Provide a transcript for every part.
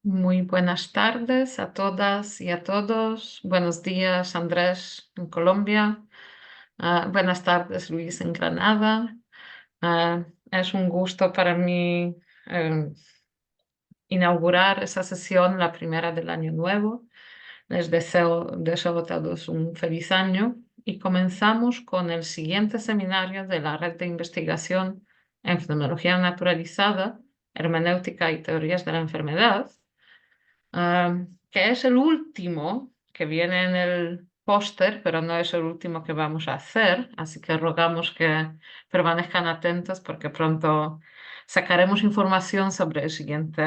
Muy buenas tardes a todas y a todos. Buenos días, Andrés, en Colombia. Buenas tardes, Luis, en Granada. Es un gusto para mí eh, inaugurar esa sesión, la primera del año nuevo. Les deseo a todos un feliz año y comenzamos con el siguiente seminario de la Red de Investigación en Fenomenología Naturalizada, Hermenéutica y Teorías de la Enfermedad, que es el último que viene en el póster, pero no es el último que vamos a hacer, así que rogamos que permanezcan atentos porque pronto sacaremos información sobre el siguiente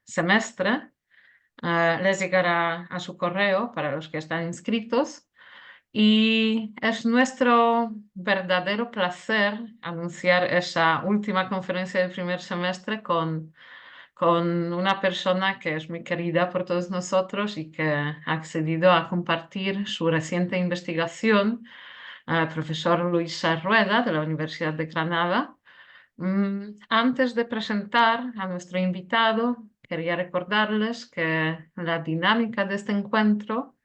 semestre. Les llegará a su correo para los que están inscritos. Y es nuestro verdadero placer anunciar esa última conferencia del primer semestre con una persona que es muy querida por todos nosotros y que ha accedido a compartir su reciente investigación, el profesor Luis Sáez Rueda de la Universidad de Granada. Antes de presentar a nuestro invitado, quería recordarles que la dinámica de este encuentro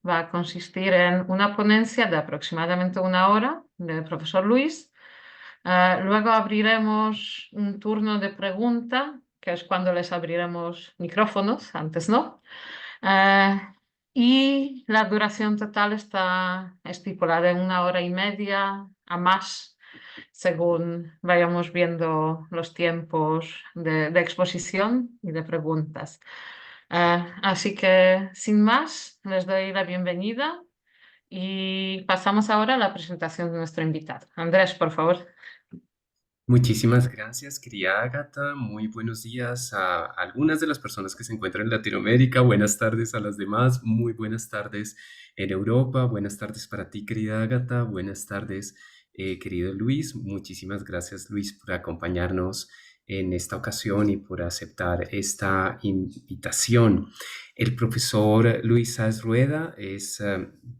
va a consistir en una ponencia de aproximadamente una hora del profesor Luis. Luego abriremos un turno de pregunta, que es cuando les abriremos micrófonos, antes no. Eh, y la duración total está estipulada en una hora y media a más, según vayamos viendo los tiempos de exposición y de preguntas. Así que, sin más, les doy la bienvenida y pasamos ahora a la presentación de nuestro invitado. Andrés, por favor. Muchísimas gracias, querida Ágata. Muy buenos días a algunas de las personas que se encuentran en Latinoamérica. Buenas tardes a las demás. Muy buenas tardes en Europa. Buenas tardes para ti, querida Ágata. Buenas tardes, querido Luis. Muchísimas gracias, Luis, por acompañarnos en esta ocasión y por aceptar esta invitación. El profesor Luis Sáez Rueda es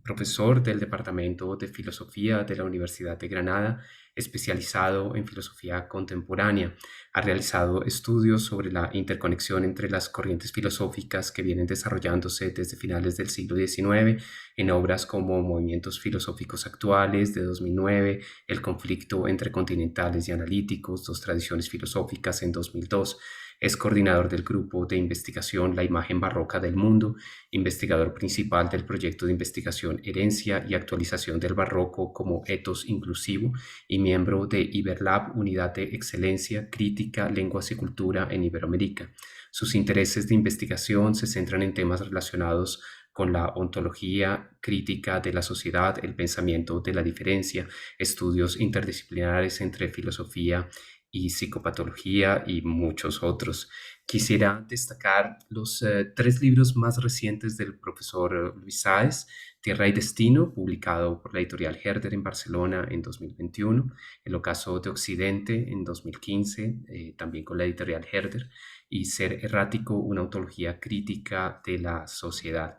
profesor del Departamento de Filosofía de la Universidad de Granada, especializado en filosofía contemporánea. Ha realizado estudios sobre la interconexión entre las corrientes filosóficas que vienen desarrollándose desde finales del siglo XIX en obras como Movimientos filosóficos actuales de 2009, El conflicto entre continentales y analíticos, dos tradiciones filosóficas en 2002. Es coordinador del grupo de investigación La imagen barroca del mundo, investigador principal del proyecto de investigación Herencia y actualización del barroco como etos inclusivo y miembro de Iberlab, Unidad de Excelencia, Crítica, Lenguas y Cultura en Iberoamérica. Sus intereses de investigación se centran en temas relacionados con la ontología crítica de la sociedad, el pensamiento de la diferencia, estudios interdisciplinares entre filosofía y psicopatología y muchos otros. Quisiera destacar los tres libros más recientes del profesor Luis Sáez: Tierra y Destino, publicado por la editorial Herder en Barcelona en 2021, El ocaso de Occidente en 2015, también con la editorial Herder, y Ser errático, una ontología crítica de la sociedad,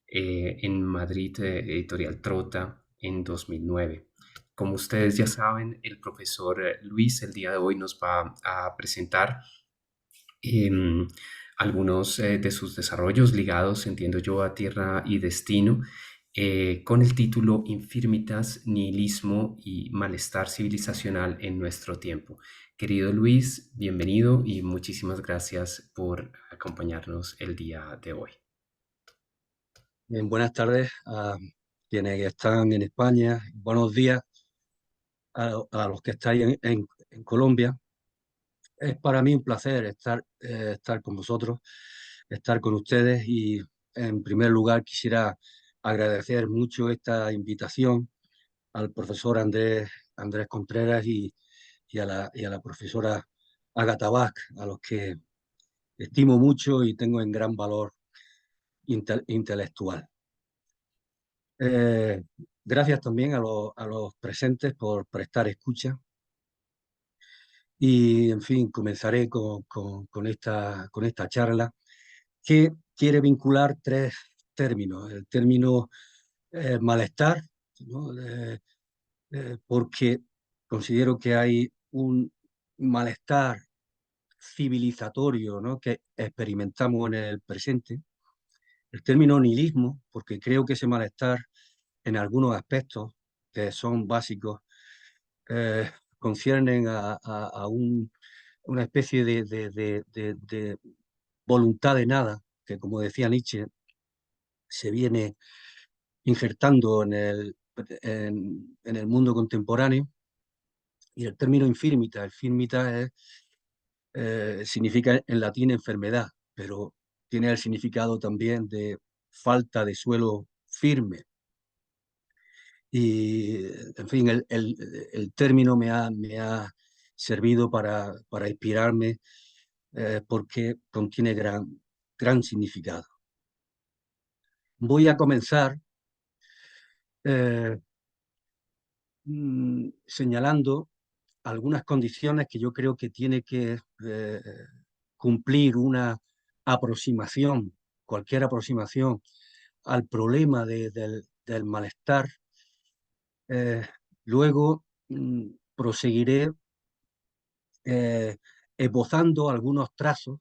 en Madrid, editorial Trota en 2009. Como ustedes ya saben, el profesor Luis el día de hoy nos va a presentar em, algunos de sus desarrollos ligados, entiendo yo, a Tierra y Destino, con el título Infirmitas, Nihilismo y Malestar Civilizacional en nuestro tiempo. Querido Luis, bienvenido y muchísimas gracias por acompañarnos el día de hoy. Bien, buenas tardes a quienes están en España. Buenos días a los que estáis en Colombia. Es para mí un placer estar con vosotros, estar con ustedes, y en primer lugar quisiera agradecer mucho esta invitación al profesor Andrés Contreras y a la profesora Ágata Bach, a los que estimo mucho y tengo en gran valor intelectual. Eh, Gracias también a los presentes por prestar escucha. Y, en fin, comenzaré con esta charla que quiere vincular tres términos. El término malestar, ¿no? Porque considero que hay un malestar civilizatorio, ¿no?, que experimentamos en el presente. El término nihilismo, porque creo que ese malestar en algunos aspectos que son básicos conciernen a una especie de voluntad de nada, que como decía Nietzsche, se viene injertando en el mundo contemporáneo. Y el término infirmita significa en latín enfermedad, pero tiene el significado también de falta de suelo firme. Y, en fin, el término me ha servido para inspirarme porque contiene gran significado. Voy a comenzar eh, señalando algunas condiciones que yo creo que tiene que cumplir una aproximación, cualquier aproximación al problema del malestar. Luego proseguiré eh, esbozando algunos trazos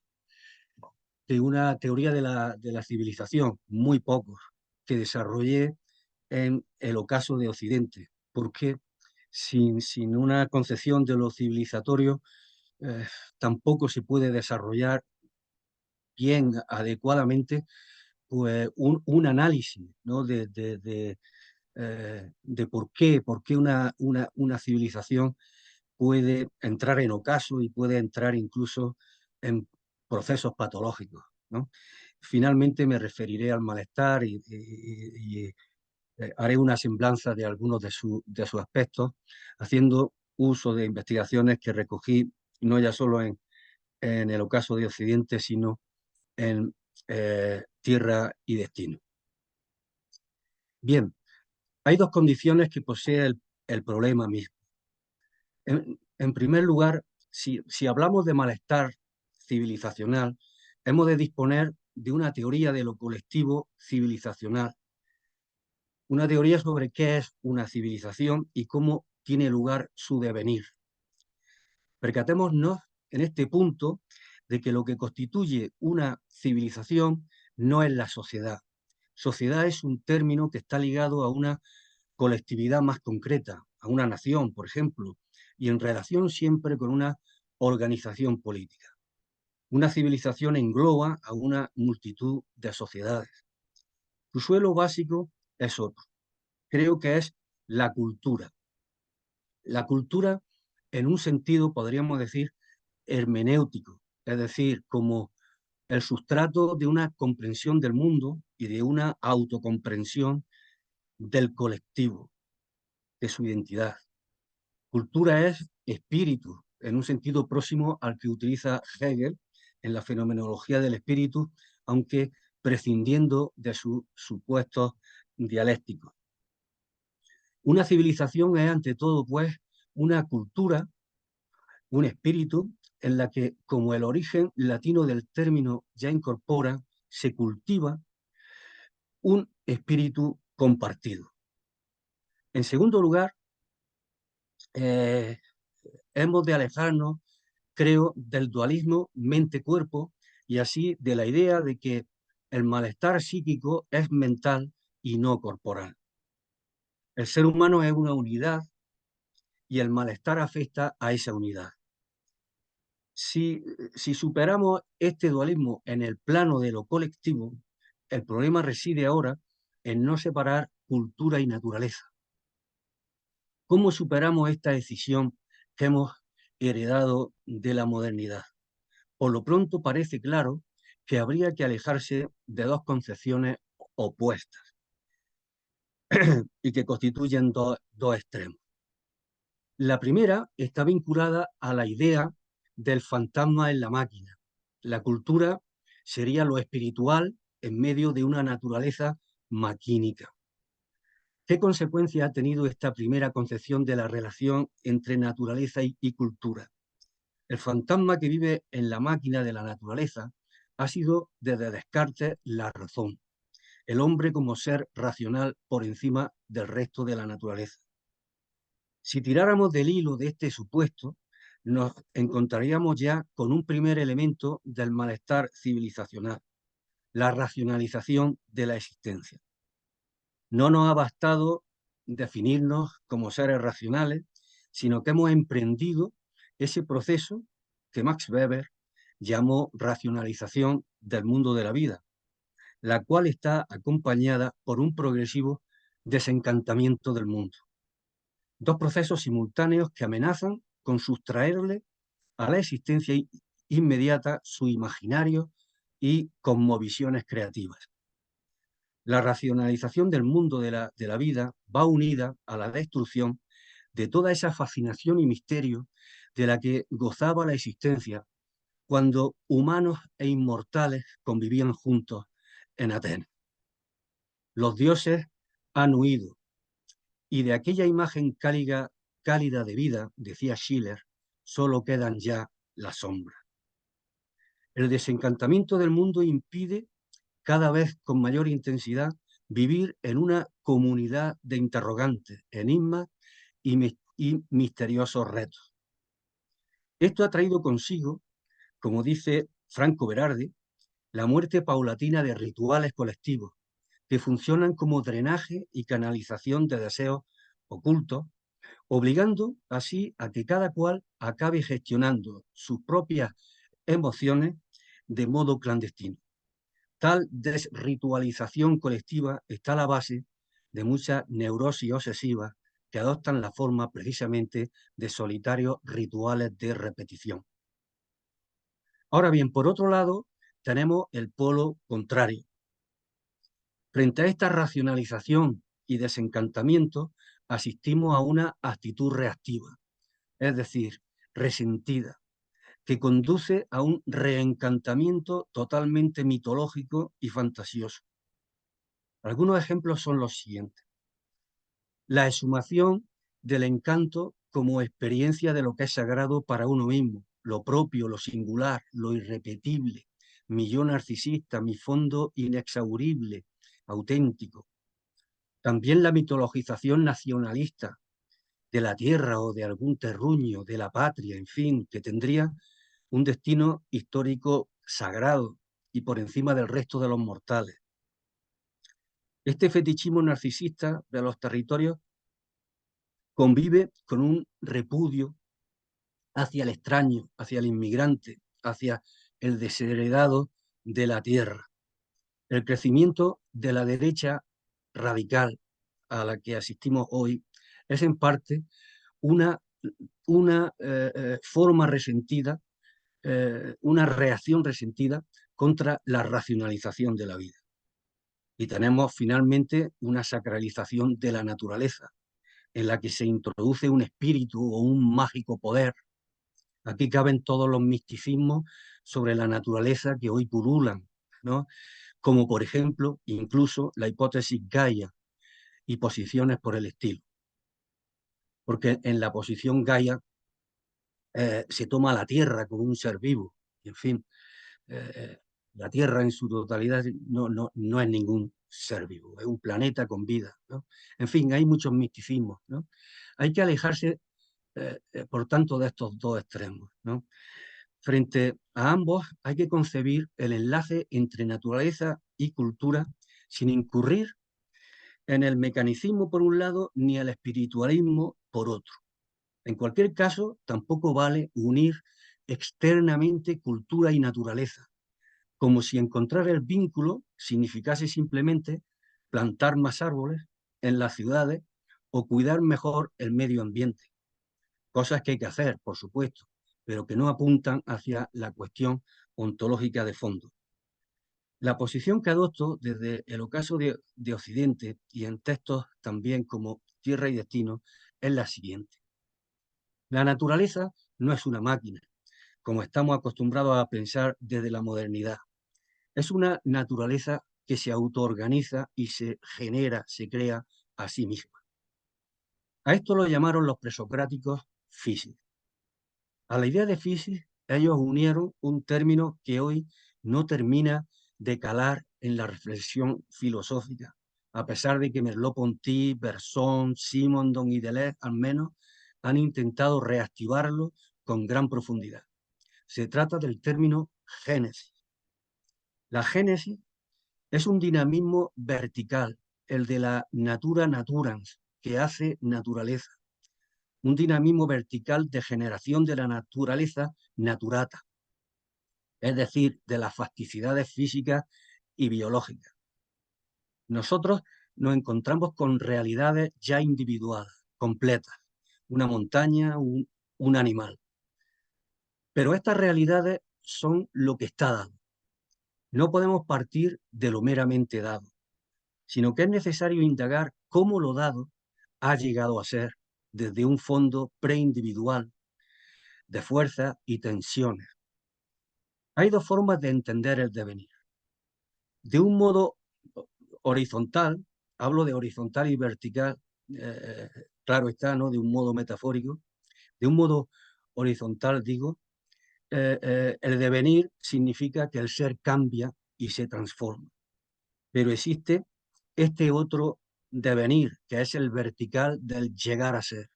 de una teoría de la civilización, muy pocos, que desarrollé en el ocaso de Occidente, porque sin una concepción de lo civilizatorio tampoco se puede desarrollar bien, adecuadamente, pues un análisis, ¿no?, de por qué una civilización puede entrar en ocaso y puede entrar incluso en procesos patológicos, ¿no? Finalmente me referiré al malestar y haré una semblanza de algunos de sus aspectos, haciendo uso de investigaciones que recogí no ya solo en el ocaso de Occidente, sino en Tierra y Destino. Bien, hay dos condiciones que posee el problema mismo. En primer lugar, si hablamos de malestar civilizacional, hemos de disponer de una teoría de lo colectivo civilizacional, una teoría sobre qué es una civilización y cómo tiene lugar su devenir. Percatémonos en este punto de que lo que constituye una civilización no es la sociedad. Sociedad es un término que está ligado a una colectividad más concreta, a una nación, por ejemplo, y en relación siempre con una organización política. Una civilización engloba a una multitud de sociedades. Su suelo básico es otro. Creo que es la cultura. La cultura, en un sentido, podríamos decir, hermenéutico, es decir, como el sustrato de una comprensión del mundo y de una autocomprensión del colectivo, de su identidad. Cultura es espíritu, en un sentido próximo al que utiliza Hegel en la fenomenología del espíritu, aunque prescindiendo de sus supuestos dialécticos. Una civilización es, ante todo, pues, una cultura, un espíritu, en la que, como el origen latino del término ya incorpora, se cultiva un espíritu compartido. En segundo lugar, hemos de alejarnos, creo, del dualismo mente-cuerpo y así de la idea de que el malestar psíquico es mental y no corporal. El ser humano es una unidad y el malestar afecta a esa unidad. Si superamos este dualismo en el plano de lo colectivo, el problema reside ahora en no separar cultura y naturaleza. ¿Cómo superamos esta decisión que hemos heredado de la modernidad? Por lo pronto parece claro que habría que alejarse de dos concepciones opuestas y que constituyen dos extremos. La primera está vinculada a la idea del fantasma en la máquina. La cultura sería lo espiritual en medio de una naturaleza maquínica. ¿Qué consecuencia ha tenido esta primera concepción de la relación entre naturaleza y cultura? El fantasma que vive en la máquina de la naturaleza ha sido desde Descartes la razón, el hombre como ser racional por encima del resto de la naturaleza. Si tiráramos del hilo de este supuesto, nos encontraríamos ya con un primer elemento del malestar civilizacional, la racionalización de la existencia. No nos ha bastado definirnos como seres racionales, sino que hemos emprendido ese proceso que Max Weber llamó racionalización del mundo de la vida, la cual está acompañada por un progresivo desencantamiento del mundo. Dos procesos simultáneos que amenazan con sustraerle a la existencia inmediata su imaginario y cosmovisiones creativas. La racionalización del mundo de la vida va unida a la destrucción de toda esa fascinación y misterio de la que gozaba la existencia cuando humanos e inmortales convivían juntos en Atenas. Los dioses han huido y de aquella imagen cálida de vida, decía Schiller, solo quedan ya las sombras. El desencantamiento del mundo impide cada vez con mayor intensidad vivir en una comunidad de interrogantes, enigmas y misteriosos retos. Esto ha traído consigo, como dice Franco Berardi, la muerte paulatina de rituales colectivos que funcionan como drenaje y canalización de deseos ocultos, obligando así a que cada cual acabe gestionando sus propias emociones de modo clandestino. Tal desritualización colectiva está a la base de muchas neurosis obsesivas que adoptan la forma precisamente de solitarios rituales de repetición. Ahora bien, por otro lado, tenemos el polo contrario. Frente a esta racionalización y desencantamiento, asistimos a una actitud reactiva, es decir, resentida, que conduce a un reencantamiento totalmente mitológico y fantasioso. Algunos ejemplos son los siguientes. La exhumación del encanto como experiencia de lo que es sagrado para uno mismo, lo propio, lo singular, lo irrepetible, mi yo narcisista, mi fondo inexhaurible, auténtico. También la mitologización nacionalista de la tierra o de algún terruño, de la patria, en fin, que tendría un destino histórico sagrado y por encima del resto de los mortales. Este fetichismo narcisista de los territorios convive con un repudio hacia el extraño, hacia el inmigrante, hacia el desheredado de la tierra. El crecimiento de la derecha radical a la que asistimos hoy es en parte una forma resentida, una reacción resentida contra la racionalización de la vida. Y tenemos finalmente una sacralización de la naturaleza, en la que se introduce un espíritu o un mágico poder. Aquí caben todos los misticismos sobre la naturaleza que hoy pululan, ¿no? Como por ejemplo, incluso la hipótesis Gaia y posiciones por el estilo. Porque en la posición Gaia se toma la Tierra como un ser vivo, y en fin, la Tierra en su totalidad no es ningún ser vivo, es un planeta con vida, ¿no? En fin, hay muchos misticismos, ¿no? Hay que alejarse, por tanto, de estos dos extremos, ¿no? Frente a ambos hay que concebir el enlace entre naturaleza y cultura sin incurrir en el mecanicismo por un lado ni el espiritualismo por otro. En cualquier caso, tampoco vale unir externamente cultura y naturaleza, como si encontrar el vínculo significase simplemente plantar más árboles en las ciudades o cuidar mejor el medio ambiente. Cosas que hay que hacer, por supuesto, pero que no apuntan hacia la cuestión ontológica de fondo. La posición que adopto desde el ocaso de Occidente y en textos también como Tierra y Destino es la siguiente. La naturaleza no es una máquina, como estamos acostumbrados a pensar desde la modernidad. Es una naturaleza que se autoorganiza y se genera, se crea a sí misma. A esto lo llamaron los presocráticos physis. A la idea de physis ellos unieron un término que hoy no termina de calar en la reflexión filosófica, a pesar de que Merleau-Ponty, Bergson, Simondon y Deleuze al menos han intentado reactivarlo con gran profundidad. Se trata del término génesis. La génesis es un dinamismo vertical, el de la natura naturans, que hace naturaleza. Un dinamismo vertical de generación de la naturaleza naturata, es decir, de las facticidades físicas y biológicas. Nosotros nos encontramos con realidades ya individuadas, completas, una montaña, un animal. Pero estas realidades son lo que está dado. No podemos partir de lo meramente dado, sino que es necesario indagar cómo lo dado ha llegado a ser desde un fondo preindividual de fuerzas y tensiones. Hay dos formas de entender el devenir. De un modo horizontal, hablo de horizontal y vertical, claro está, ¿no? De un modo metafórico. De un modo horizontal, digo, el devenir significa que el ser cambia y se transforma. Pero existe este otro devenir, que es el vertical del llegar a ser.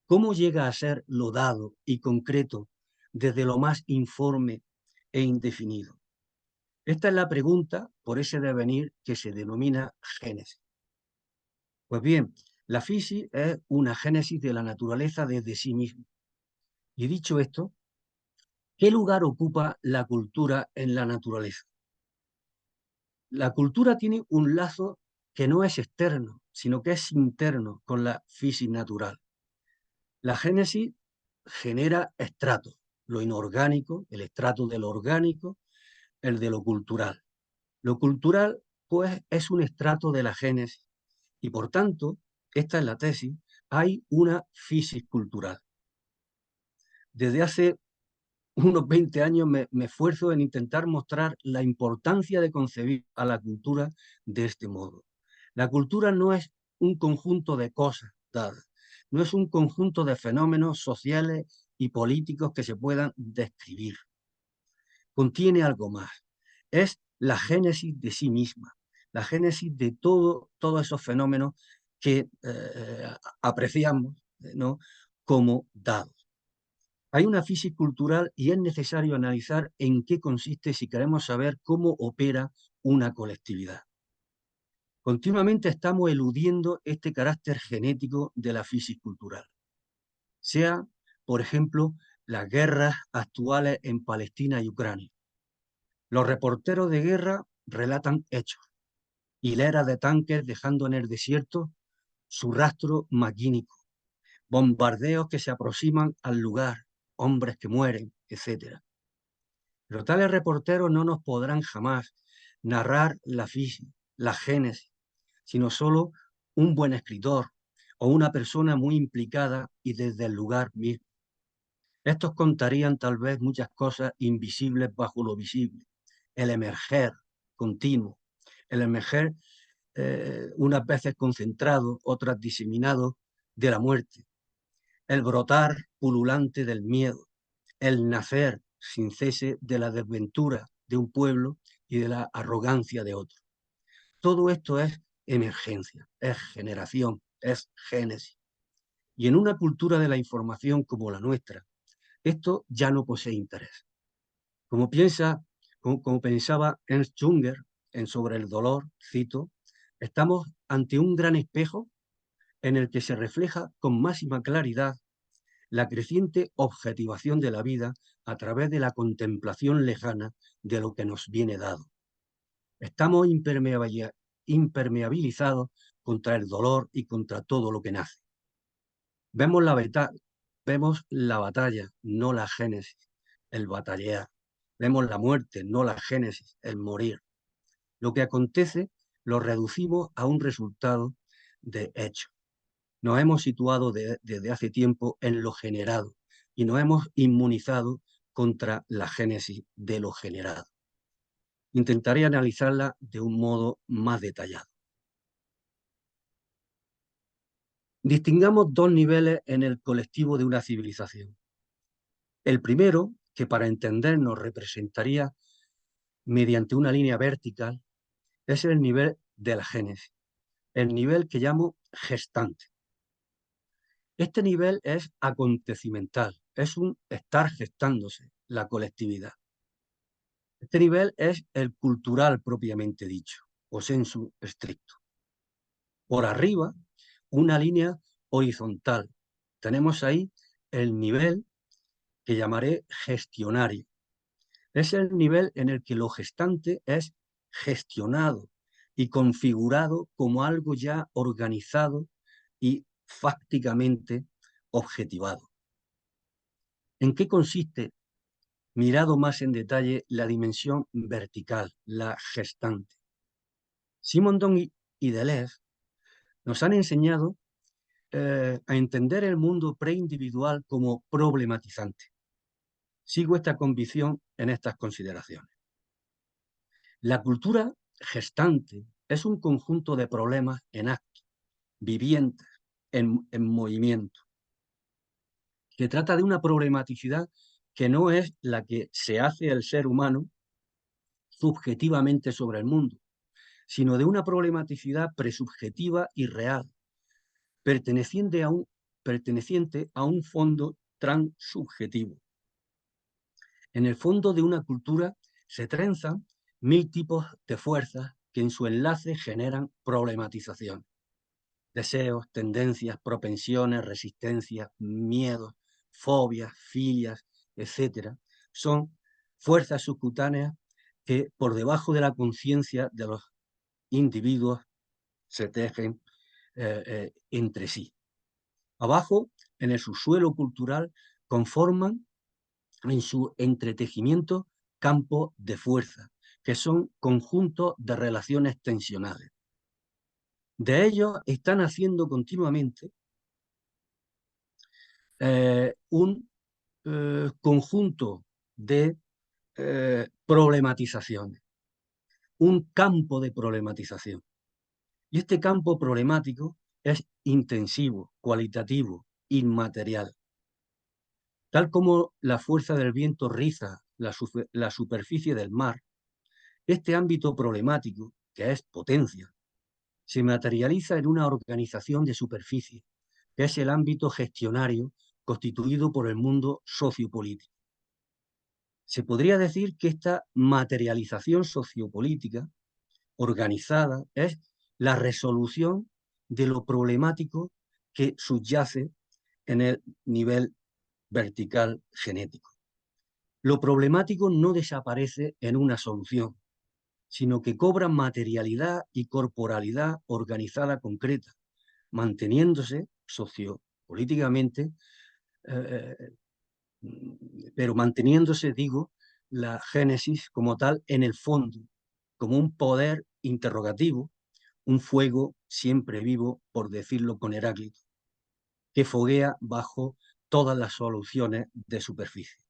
¿Cómo llega a ser lo dado y concreto desde lo más informe e indefinido? Esta es la pregunta por ese devenir que se denomina génesis. Pues bien, la fisis es una génesis de la naturaleza desde sí misma. Y dicho esto, ¿qué lugar ocupa la cultura en la naturaleza? La cultura tiene un lazo que no es externo, sino que es interno con la fisis natural. La génesis genera estratos, lo inorgánico, el estrato de lo orgánico, el de lo cultural. Lo cultural, pues, es un estrato de la génesis y, por tanto, esta es la tesis, hay una fisis cultural. Desde hace unos 20 años me esfuerzo en intentar mostrar la importancia de concebir a la cultura de este modo. La cultura no es un conjunto de cosas dadas, no es un conjunto de fenómenos sociales y políticos que se puedan describir. Contiene algo más. Es la génesis de sí misma, la génesis de todos esos fenómenos que apreciamos, ¿no?, como dados. Hay una fisis cultural y es necesario analizar en qué consiste si queremos saber cómo opera una colectividad. Continuamente estamos eludiendo este carácter genético de la fisis cultural. Sea, por ejemplo, las guerras actuales en Palestina y Ucrania. Los reporteros de guerra relatan hechos, hileras de tanques dejando en el desierto su rastro maquínico, bombardeos que se aproximan al lugar, hombres que mueren, etc. Pero tales reporteros no nos podrán jamás narrar la fisis, la génesis, sino solo un buen escritor o una persona muy implicada y desde el lugar mismo. Estos contarían tal vez muchas cosas invisibles bajo lo visible, el emerger continuo, el emerger unas veces concentrado, otras diseminado, de la muerte, el brotar pululante del miedo, el nacer sin cese de la desventura de un pueblo y de la arrogancia de otro. Todo esto es emergencia, es generación, es génesis. Y en una cultura de la información como la nuestra, esto ya no posee interés. Como pensaba Ernst Junger en Sobre el dolor, cito, estamos ante un gran espejo en el que se refleja con máxima claridad la creciente objetivación de la vida a través de la contemplación lejana de lo que nos viene dado. Estamos impermeabilizados contra el dolor y contra todo lo que nace. Vemos la batalla, no la génesis, el batallar. Vemos la muerte, no la génesis, el morir. Lo que acontece lo reducimos a un resultado de hecho. Nos hemos situado desde hace tiempo en lo generado y nos hemos inmunizado contra la génesis de lo generado. Intentaré analizarla de un modo más detallado. Distingamos dos niveles en el colectivo de una civilización. El primero, que para entendernos representaría mediante una línea vertical, es el nivel de la génesis, el nivel que llamo gestante. Este nivel es acontecimental, es un estar gestándose la colectividad. Este nivel es el cultural propiamente dicho, o sensu stricto. Por arriba, una línea horizontal. Tenemos ahí el nivel que llamaré gestionario. Es el nivel en el que lo gestante es gestionado y configurado como algo ya organizado y fácticamente objetivado. ¿En qué consiste, mirado más en detalle, la dimensión vertical, la gestante? Simondon y Deleuze nos han enseñado a entender el mundo preindividual como problematizante. Sigo esta convicción en estas consideraciones. La cultura gestante es un conjunto de problemas en acto, vivientes, en movimiento, que trata de una problematicidad que no es la que se hace el ser humano subjetivamente sobre el mundo, sino de una problematicidad presubjetiva y real, perteneciente a un fondo transsubjetivo. En el fondo de una cultura se trenzan 1000 tipos de fuerzas que en su enlace generan problematización. Deseos, tendencias, propensiones, resistencias, miedos, fobias, filias, etcétera, son fuerzas subcutáneas que por debajo de la conciencia de los individuos se tejen entre sí. Abajo, en el subsuelo cultural, conforman en su entretejimiento campos de fuerza, que son conjuntos de relaciones tensionales. De ellos están haciendo continuamente un conjunto de problematizaciones, un campo de problematización. Y este campo problemático es intensivo, cualitativo, inmaterial. Tal como la fuerza del viento riza la superficie del mar, este ámbito problemático, que es potencia, se materializa en una organización de superficie, que es el ámbito gestionario constituido por el mundo sociopolítico. Se podría decir que esta materialización sociopolítica organizada es la resolución de lo problemático que subyace en el nivel vertical genético. Lo problemático no desaparece en una solución, sino que cobra materialidad y corporalidad organizada concreta, manteniéndose sociopolíticamente, eh, pero manteniéndose, digo, la génesis como tal en el fondo, como un poder interrogativo, un fuego siempre vivo, por decirlo con Heráclito, que foguea bajo todas las soluciones de superficie.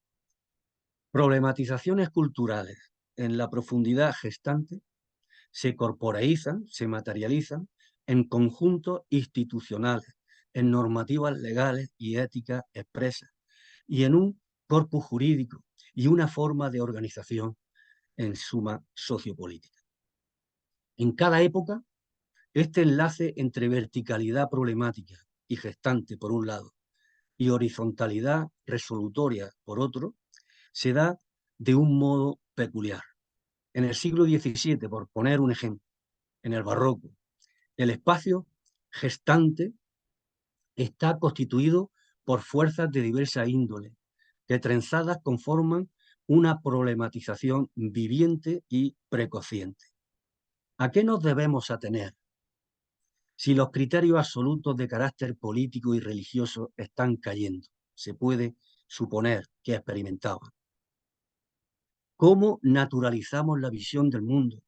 Problematizaciones culturales en la profundidad gestante se corporeizan, se materializan en conjuntos institucionales, en normativas legales y éticas expresas, y en un corpus jurídico y una forma de organización en suma sociopolítica. En cada época, este enlace entre verticalidad problemática y gestante, por un lado, y horizontalidad resolutoria, por otro, se da de un modo peculiar. En el siglo XVII, por poner un ejemplo, en el barroco, el espacio gestante está constituido por fuerzas de diversa índole, que trenzadas conforman una problematización viviente y precociente. ¿A qué nos debemos atener? Si los criterios absolutos de carácter político y religioso están cayendo, se puede suponer que experimentaban. ¿Cómo naturalizamos la visión del mundo?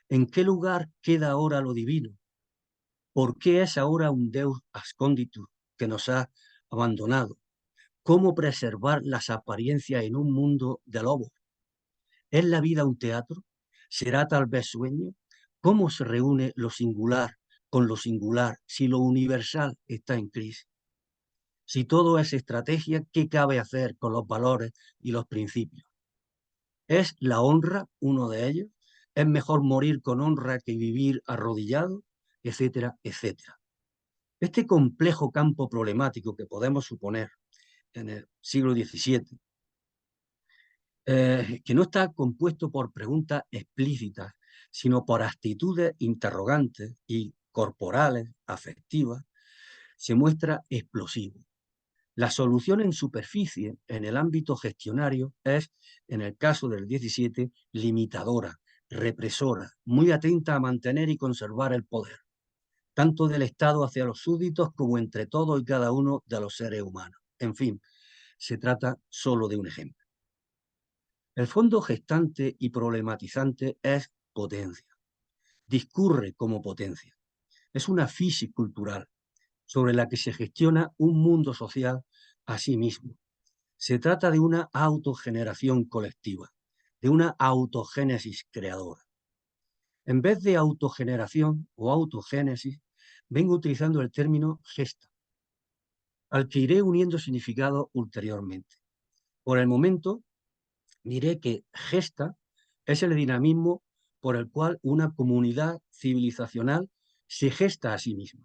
¿En qué lugar queda ahora lo divino? ¿Por qué es ahora un Deus asconditus que nos ha abandonado? ¿Cómo preservar las apariencias en un mundo de lobos? ¿Es la vida un teatro? ¿Será tal vez sueño? ¿Cómo se reúne lo singular con lo singular si lo universal está en crisis? Si todo es estrategia, ¿qué cabe hacer con los valores y los principios? ¿Es la honra uno de ellos? ¿Es mejor morir con honra que vivir arrodillado? Etcétera, etcétera. Este complejo campo problemático que podemos suponer en el siglo XVII, que no está compuesto por preguntas explícitas, sino por actitudes interrogantes y corporales, afectivas, se muestra explosivo. La solución en superficie, en el ámbito gestionario, es, en el caso del 17, limitadora, represora, muy atenta a mantener y conservar el poder, tanto del Estado hacia los súbditos como entre todos y cada uno de los seres humanos. En fin, se trata solo de un ejemplo. El fondo gestante y problematizante es potencia. Discurre como potencia. Es una fisis cultural sobre la que se gestiona un mundo social a sí mismo. Se trata de una autogeneración colectiva, de una autogénesis creadora. En vez de autogeneración o autogénesis, vengo utilizando el término gesta, al que iré uniendo significado ulteriormente. Por el momento, diré que gesta es el dinamismo por el cual una comunidad civilizacional se gesta a sí misma,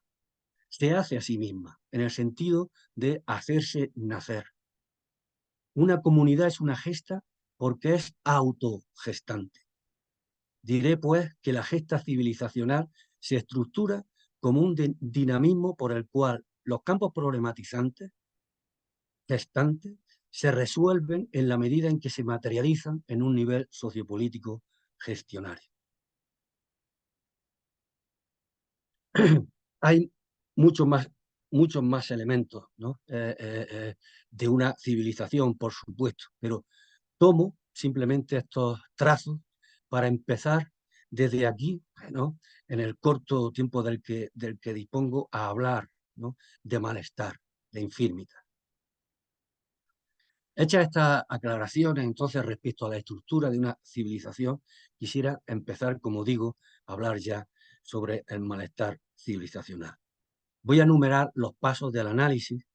se hace a sí misma, en el sentido de hacerse nacer. Una comunidad es una gesta porque es autogestante. Diré, pues, que la gesta civilizacional se estructura como un dinamismo por el cual los campos problematizantes, gestantes, se resuelven en la medida en que se materializan en un nivel sociopolítico gestionario. Hay muchos más elementos, ¿no? De una civilización, por supuesto, pero tomo simplemente estos trazos para empezar desde aquí, ¿no? En el corto tiempo del que dispongo, a hablar, ¿no? De malestar, de infirmidad. Hechas estas aclaraciones, entonces, respecto a la estructura de una civilización, quisiera empezar, como digo, a hablar ya sobre el malestar civilizacional. Voy a enumerar los pasos del análisis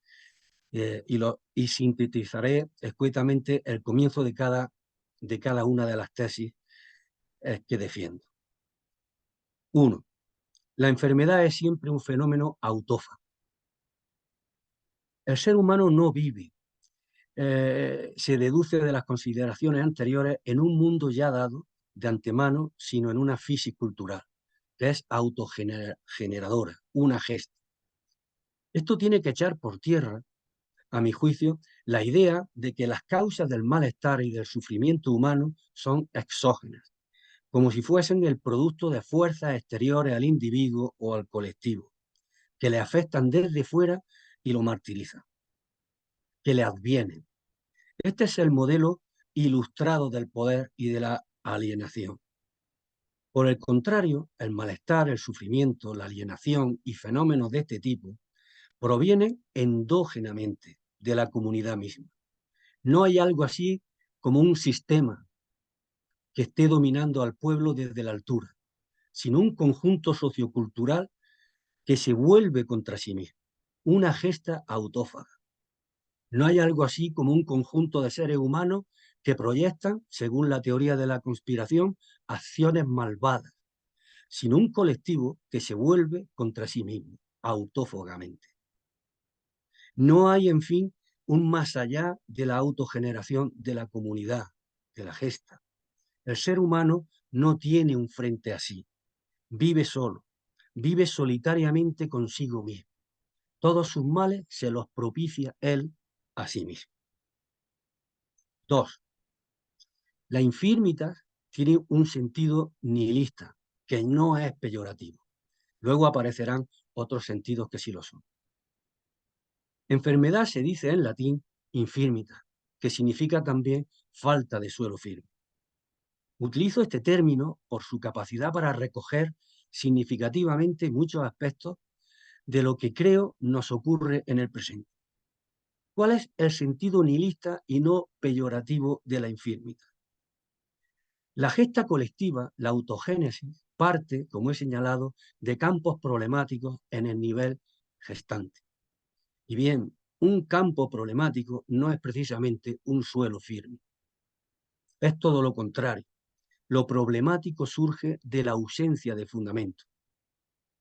y sintetizaré escuetamente el comienzo de cada una de las tesis que defiendo. 1. La enfermedad es siempre un fenómeno autófago. El ser humano no vive, se deduce de las consideraciones anteriores, en un mundo ya dado de antemano, sino en una fisis cultural, que es autogeneradora, una gesta. Esto tiene que echar por tierra, a mi juicio, la idea de que las causas del malestar y del sufrimiento humano son exógenas, como si fuesen el producto de fuerzas exteriores al individuo o al colectivo, que le afectan desde fuera y lo martirizan, que le advienen. Este es el modelo ilustrado del poder y de la alienación. Por el contrario, el malestar, el sufrimiento, la alienación y fenómenos de este tipo provienen endógenamente de la comunidad misma. No hay algo así como un sistema que esté dominando al pueblo desde la altura, sino un conjunto sociocultural que se vuelve contra sí mismo, una gesta autófaga. No hay algo así como un conjunto de seres humanos que proyectan, según la teoría de la conspiración, acciones malvadas, sino un colectivo que se vuelve contra sí mismo, autófagamente. No hay, en fin, un más allá de la autogeneración de la comunidad, de la gesta. El ser humano no tiene un frente así, vive solo, vive solitariamente consigo mismo. Todos sus males se los propicia él a sí mismo. 2. La infirmitas tiene un sentido nihilista, que no es peyorativo. Luego aparecerán otros sentidos que sí lo son. Enfermedad se dice en latín infirmita, que significa también falta de suelo firme. Utilizo este término por su capacidad para recoger significativamente muchos aspectos de lo que creo nos ocurre en el presente. ¿Cuál es el sentido nihilista y no peyorativo de la infirmita? La gesta colectiva, la autogénesis, parte, como he señalado, de campos problemáticos en el nivel gestante. Y bien, un campo problemático no es precisamente un suelo firme. Es todo lo contrario. Lo problemático surge de la ausencia de fundamento.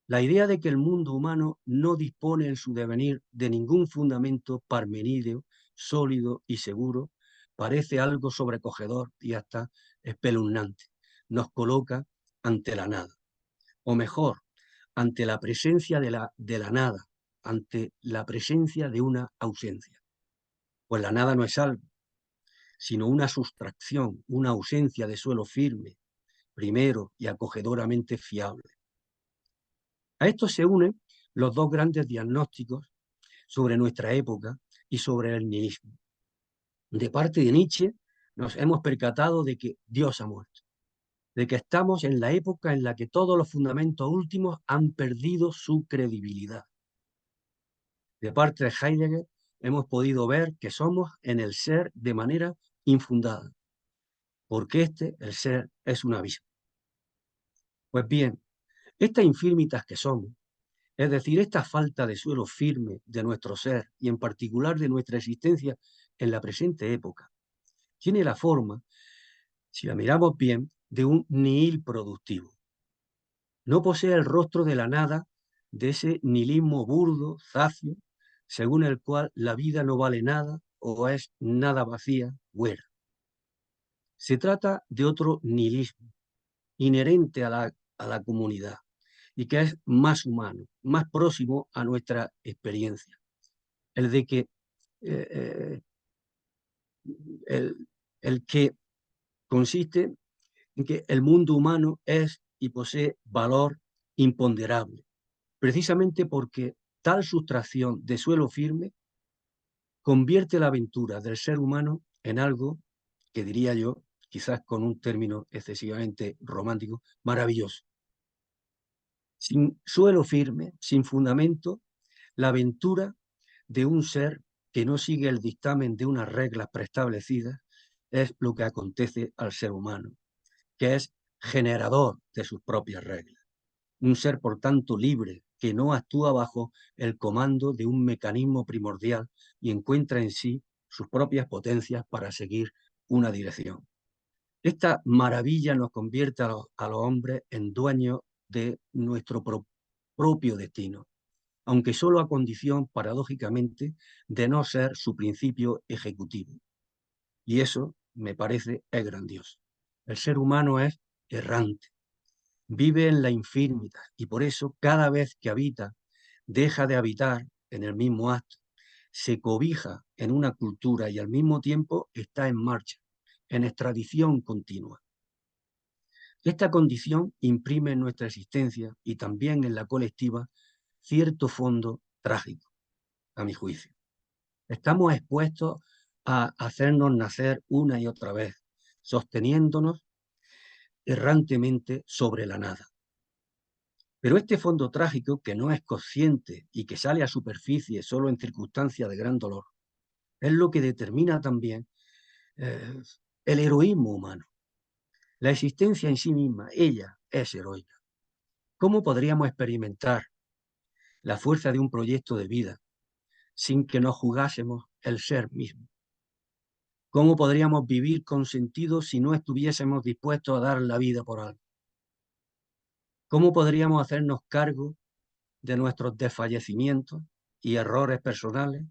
La idea de que el mundo humano no dispone en su devenir de ningún fundamento parmenídeo sólido y seguro, parece algo sobrecogedor y hasta espeluznante. Nos coloca ante la nada, o mejor, ante la presencia de la nada, ante la presencia de una ausencia. Pues la nada no es algo, sino una sustracción, una ausencia de suelo firme, primero y acogedoramente fiable. A esto se unen los dos grandes diagnósticos sobre nuestra época y sobre el nihilismo. De parte de Nietzsche nos hemos percatado de que Dios ha muerto, de que estamos en la época en la que todos los fundamentos últimos han perdido su credibilidad. De parte de Heidegger hemos podido ver que somos en el ser de manera infundada, porque el ser, es un abismo. Pues bien, estas infirmitas que somos, es decir, esta falta de suelo firme de nuestro ser y en particular de nuestra existencia en la presente época, tiene la forma, si la miramos bien, de un nihil productivo. No posee el rostro de la nada, de ese nihilismo burdo, zafio, según el cual la vida no vale nada o es nada vacía, huera. Se trata de otro nihilismo, inherente a la comunidad y que es más humano, más próximo a nuestra experiencia. El de que, el que consiste en que el mundo humano es y posee valor imponderable, precisamente porque tal sustracción de suelo firme convierte la aventura del ser humano en algo que diría yo, quizás con un término excesivamente romántico, maravilloso. Sin suelo firme, sin fundamento, la aventura de un ser que no sigue el dictamen de unas reglas preestablecidas es lo que acontece al ser humano, que es generador de sus propias reglas. Un ser, por tanto, libre, que no actúa bajo el comando de un mecanismo primordial y encuentra en sí sus propias potencias para seguir una dirección. Esta maravilla nos convierte a los hombres en dueños de nuestro propio destino, aunque solo a condición, paradójicamente, de no ser su principio ejecutivo. Y eso, me parece, es grandioso. El ser humano es errante, vive en la infirmidad y por eso cada vez que habita, deja de habitar en el mismo acto, se cobija en una cultura y al mismo tiempo está en marcha, en extradición continua. Esta condición imprime en nuestra existencia y también en la colectiva cierto fondo trágico, a mi juicio. Estamos expuestos a hacernos nacer una y otra vez, sosteniéndonos errantemente sobre la nada. Pero este fondo trágico, que no es consciente y que sale a superficie solo en circunstancias de gran dolor, es lo que determina también el heroísmo humano. La existencia en sí misma, ella es heroica. ¿Cómo podríamos experimentar la fuerza de un proyecto de vida sin que nos jugásemos el ser mismo? ¿Cómo podríamos vivir con sentido si no estuviésemos dispuestos a dar la vida por algo? ¿Cómo podríamos hacernos cargo de nuestros desfallecimientos y errores personales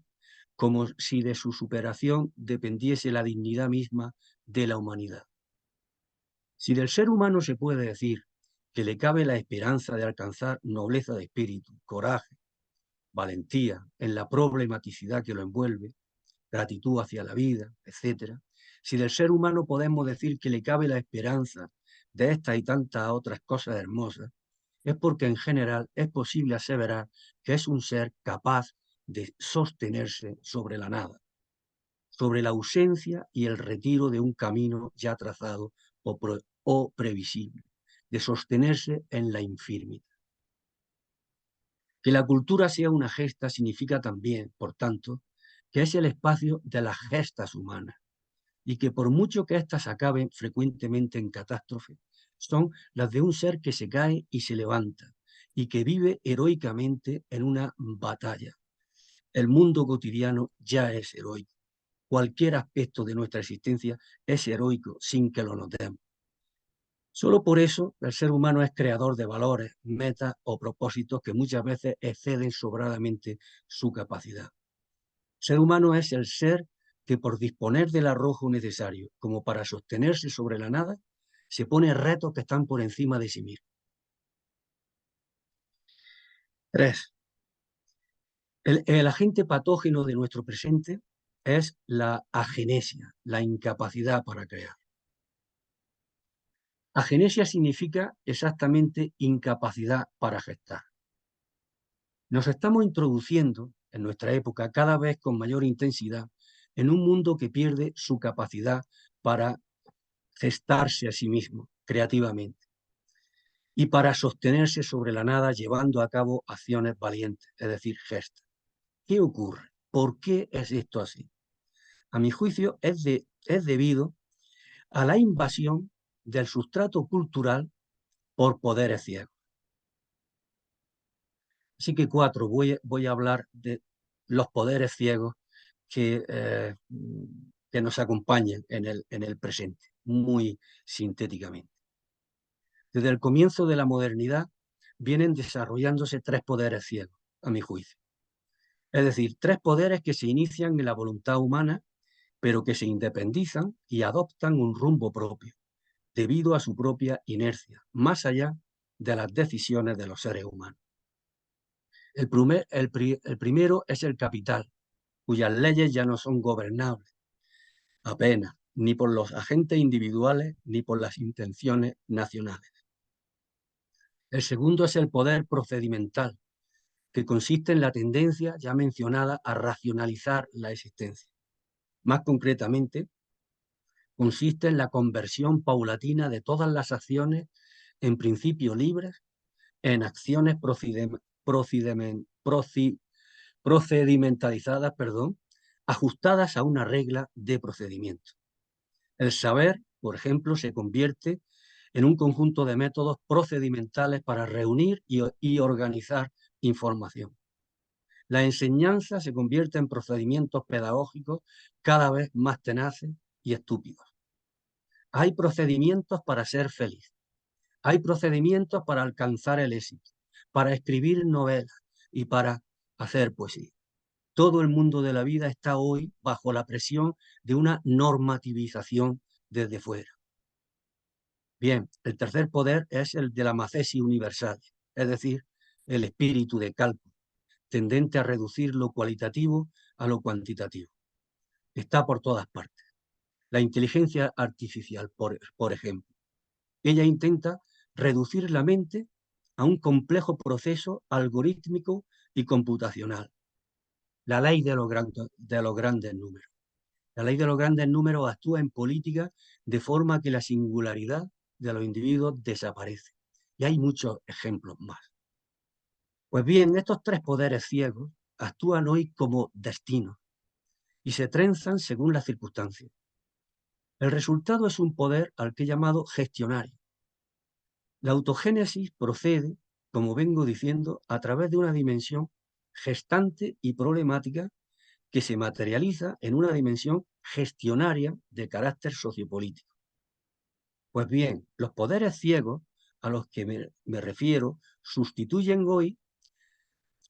como si de su superación dependiese la dignidad misma de la humanidad? Si del ser humano se puede decir que le cabe la esperanza de alcanzar nobleza de espíritu, coraje, valentía en la problematicidad que lo envuelve, gratitud hacia la vida, etc. Si del ser humano podemos decir que le cabe la esperanza de estas y tantas otras cosas hermosas, es porque en general es posible aseverar que es un ser capaz de sostenerse sobre la nada, sobre la ausencia y el retiro de un camino ya trazado o previsible, de sostenerse en la infirmidad. Que la cultura sea una gesta significa también, por tanto, que es el espacio de las gestas humanas y que por mucho que éstas acaben frecuentemente en catástrofe, son las de un ser que se cae y se levanta y que vive heroicamente en una batalla. El mundo cotidiano ya es heroico. Cualquier aspecto de nuestra existencia es heroico sin que lo notemos. Solo por eso el ser humano es creador de valores, metas o propósitos que muchas veces exceden sobradamente su capacidad. El ser humano es el ser que por disponer del arrojo necesario como para sostenerse sobre la nada, se pone retos que están por encima de sí mismo. 3. El agente patógeno de nuestro presente es la agenesia, la incapacidad para crear. Agenesia significa exactamente incapacidad para gestar. Nos estamos introduciendo en nuestra época cada vez con mayor intensidad en un mundo que pierde su capacidad para gestarse a sí mismo creativamente y para sostenerse sobre la nada llevando a cabo acciones valientes, es decir, gestos. ¿Qué ocurre? ¿Por qué es esto así? A mi juicio es debido a la invasión del sustrato cultural por poderes ciegos. Así que voy a hablar de los poderes ciegos que nos acompañan en el presente, muy sintéticamente. Desde el comienzo de la modernidad vienen desarrollándose tres poderes ciegos, a mi juicio. Es decir, tres poderes que se inician en la voluntad humana, pero que se independizan y adoptan un rumbo propio, debido a su propia inercia, más allá de las decisiones de los seres humanos. El primero es el capital, cuyas leyes ya no son gobernables, apenas, ni por los agentes individuales ni por las intenciones nacionales. El segundo es el poder procedimental, que consiste en la tendencia ya mencionada a racionalizar la existencia. Más concretamente, consiste en la conversión paulatina de todas las acciones en principio libres en acciones procedimentalizadas, ajustadas a una regla de procedimiento. El saber, por ejemplo, se convierte en un conjunto de métodos procedimentales para reunir y organizar información. La enseñanza se convierte en procedimientos pedagógicos cada vez más tenaces y estúpidos. Hay procedimientos para ser feliz. Hay procedimientos para alcanzar el éxito, para escribir novelas y para hacer poesía. Todo el mundo de la vida está hoy bajo la presión de una normativización desde fuera. Bien, el tercer poder es el de la macesis universal, es decir, el espíritu de cálculo, tendente a reducir lo cualitativo a lo cuantitativo. Está por todas partes. La inteligencia artificial, por ejemplo. Ella intenta reducir la mente a un complejo proceso algorítmico y computacional. La ley de los grandes números. La ley de los grandes números actúa en política de forma que la singularidad de los individuos desaparece. Y hay muchos ejemplos más. Pues bien, estos tres poderes ciegos actúan hoy como destinos y se trenzan según las circunstancias. El resultado es un poder al que he llamado gestionario. La autogénesis procede, como vengo diciendo, a través de una dimensión gestante y problemática que se materializa en una dimensión gestionaria de carácter sociopolítico. Pues bien, los poderes ciegos a los que me refiero sustituyen hoy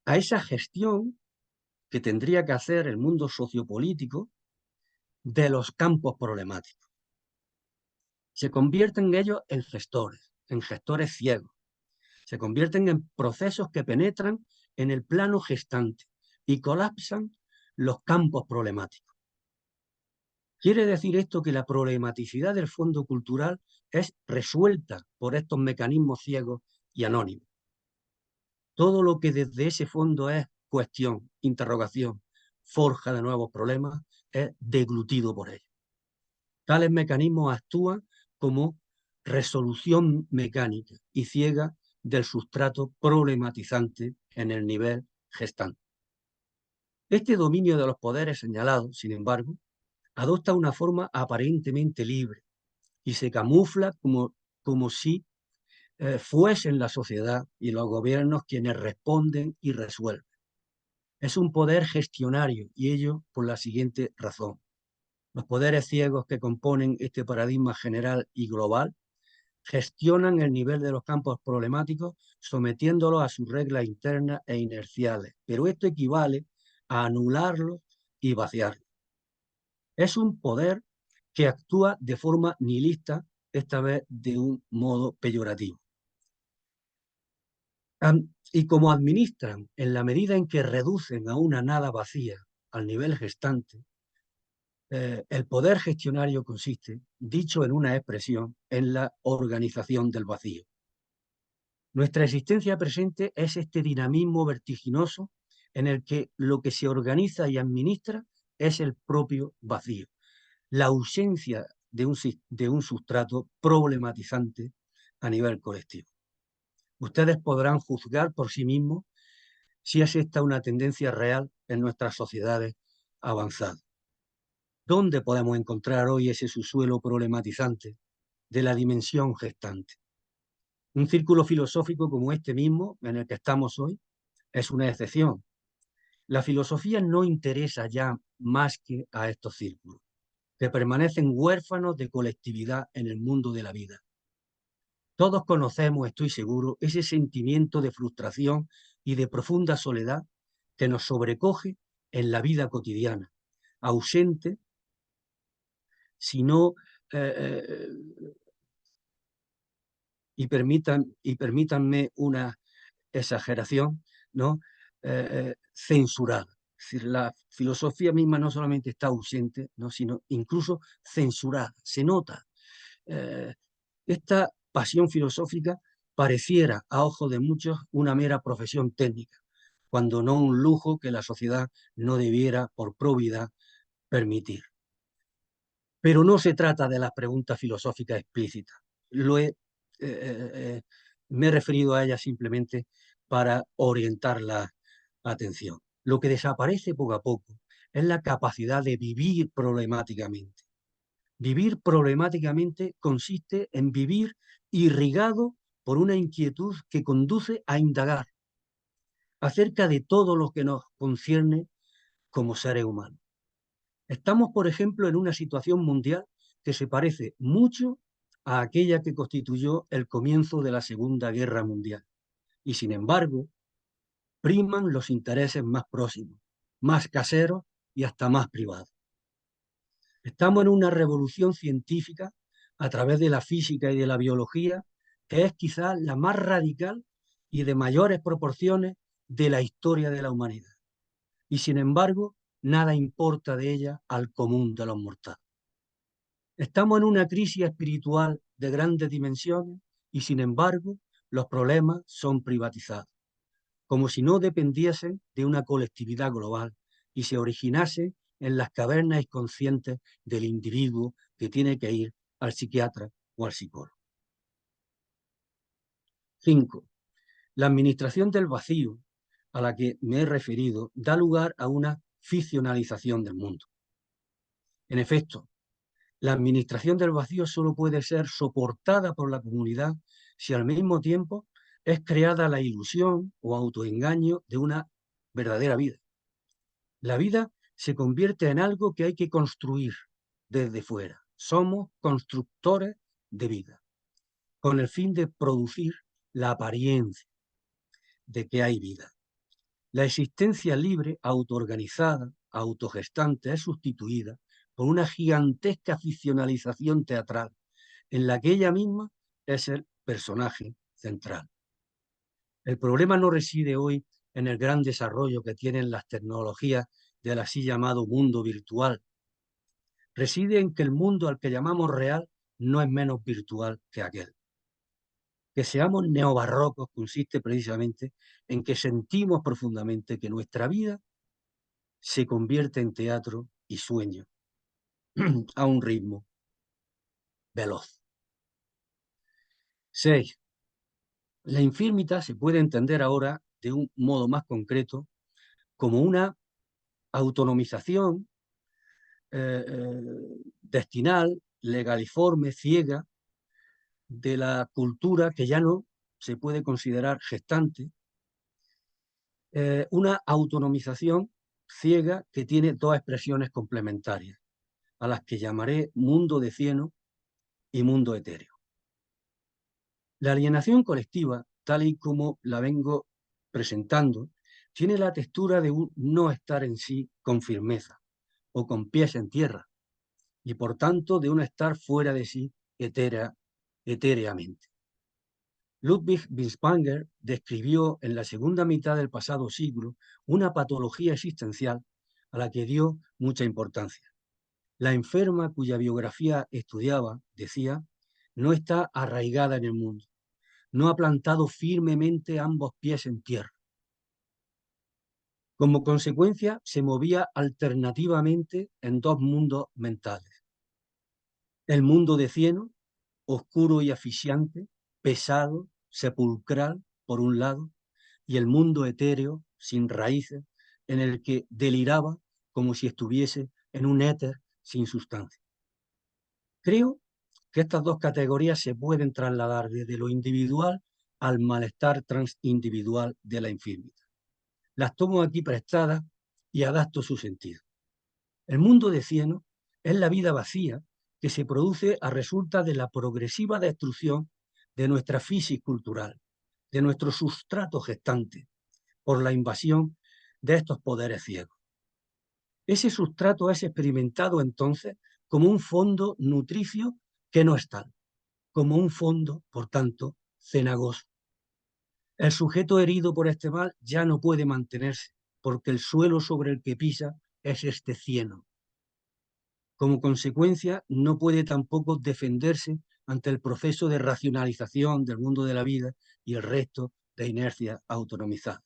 a esa gestión que tendría que hacer el mundo sociopolítico de los campos problemáticos. Se convierten ellos en gestores ciegos. Se convierten en procesos que penetran en el plano gestante y colapsan los campos problemáticos. Quiere decir esto que la problematicidad del fondo cultural es resuelta por estos mecanismos ciegos y anónimos. Todo lo que desde ese fondo es cuestión, interrogación, forja de nuevos problemas, es deglutido por ellos. Tales mecanismos actúan como resolución mecánica y ciega del sustrato problematizante en el nivel gestante. Este dominio de los poderes señalados, sin embargo, adopta una forma aparentemente libre y se camufla como si fuesen la sociedad y los gobiernos quienes responden y resuelven. Es un poder gestionario y ello por la siguiente razón. Los poderes ciegos que componen este paradigma general y global gestionan el nivel de los campos problemáticos sometiéndolos a sus reglas internas e inerciales, pero esto equivale a anularlos y vaciarlos. Es un poder que actúa de forma nihilista, esta vez de un modo peyorativo. Y como administran en la medida en que reducen a una nada vacía al nivel gestante, el poder gestionario consiste, dicho en una expresión, en la organización del vacío. Nuestra existencia presente es este dinamismo vertiginoso en el que lo que se organiza y administra es el propio vacío, la ausencia de un sustrato problematizante a nivel colectivo. Ustedes podrán juzgar por sí mismos si es esta una tendencia real en nuestras sociedades avanzadas. ¿Dónde podemos encontrar hoy ese subsuelo problematizante de la dimensión gestante? Un círculo filosófico como este mismo, en el que estamos hoy, es una excepción. La filosofía no interesa ya más que a estos círculos, que permanecen huérfanos de colectividad en el mundo de la vida. Todos conocemos, estoy seguro, ese sentimiento de frustración y de profunda soledad que nos sobrecoge en la vida cotidiana, ausente, sino, y permítanme una exageración, ¿no? Censurada. Es decir, la filosofía misma no solamente está ausente, ¿no? Sino incluso censurada. Se nota. Esta pasión filosófica pareciera, a ojos de muchos, una mera profesión técnica, cuando no un lujo que la sociedad no debiera, por probidad, permitir. Pero no se trata de las preguntas filosóficas explícitas. Me he referido a ellas simplemente para orientar la atención. Lo que desaparece poco a poco es la capacidad de vivir problemáticamente. Vivir problemáticamente consiste en vivir irrigado por una inquietud que conduce a indagar acerca de todo lo que nos concierne como seres humanos. Estamos, por ejemplo, en una situación mundial que se parece mucho a aquella que constituyó el comienzo de la Segunda Guerra Mundial. Y sin embargo, priman los intereses más próximos, más caseros y hasta más privados. Estamos en una revolución científica a través de la física y de la biología, que es quizás la más radical y de mayores proporciones de la historia de la humanidad. Y sin embargo, nada importa de ella al común de los mortales. Estamos en una crisis espiritual de grandes dimensiones y sin embargo los problemas son privatizados, como si no dependiesen de una colectividad global y se originasen en las cavernas inconscientes del individuo que tiene que ir al psiquiatra o al psicólogo. 5. La administración del vacío, a la que me he referido, da lugar a una ficcionalización del mundo. En efecto, la administración del vacío solo puede ser soportada por la comunidad si al mismo tiempo es creada la ilusión o autoengaño de una verdadera vida. La vida se convierte en algo que hay que construir desde fuera. Somos constructores de vida, con el fin de producir la apariencia de que hay vida. La existencia libre, autoorganizada, autogestante, es sustituida por una gigantesca ficcionalización teatral, en la que ella misma es el personaje central. El problema no reside hoy en el gran desarrollo que tienen las tecnologías del así llamado mundo virtual. Reside en que el mundo al que llamamos real no es menos virtual que aquel. Que seamos neobarrocos consiste precisamente en que sentimos profundamente que nuestra vida se convierte en teatro y sueño a un ritmo veloz. 6. La infirmita se puede entender ahora de un modo más concreto como una autonomización destinal, legaliforme, ciega, de la cultura que ya no se puede considerar gestante, una autonomización ciega que tiene dos expresiones complementarias, a las que llamaré mundo de cieno y mundo etéreo. La alienación colectiva, tal y como la vengo presentando, tiene la textura de un no estar en sí con firmeza o con pies en tierra, y por tanto de un estar fuera de sí etéreamente. Ludwig Binswanger describió en la segunda mitad del pasado siglo una patología existencial a la que dio mucha importancia. La enferma cuya biografía estudiaba, decía, no está arraigada en el mundo, no ha plantado firmemente ambos pies en tierra. Como consecuencia, se movía alternativamente en dos mundos mentales. El mundo de cieno, oscuro y asfixiante, pesado, sepulcral, por un lado, y el mundo etéreo, sin raíces, en el que deliraba como si estuviese en un éter sin sustancia. Creo que estas dos categorías se pueden trasladar desde lo individual al malestar transindividual de la enfermedad. Las tomo aquí prestadas y adapto su sentido. El mundo de cieno es la vida vacía que se produce a resulta de la progresiva destrucción de nuestra fisis cultural, de nuestro sustrato gestante, por la invasión de estos poderes ciegos. Ese sustrato es experimentado entonces como un fondo nutricio que no es tal, como un fondo, por tanto, cenagoso. El sujeto herido por este mal ya no puede mantenerse, porque el suelo sobre el que pisa es este cieno. Como consecuencia, no puede tampoco defenderse ante el proceso de racionalización del mundo de la vida y el resto de inercia autonomizada.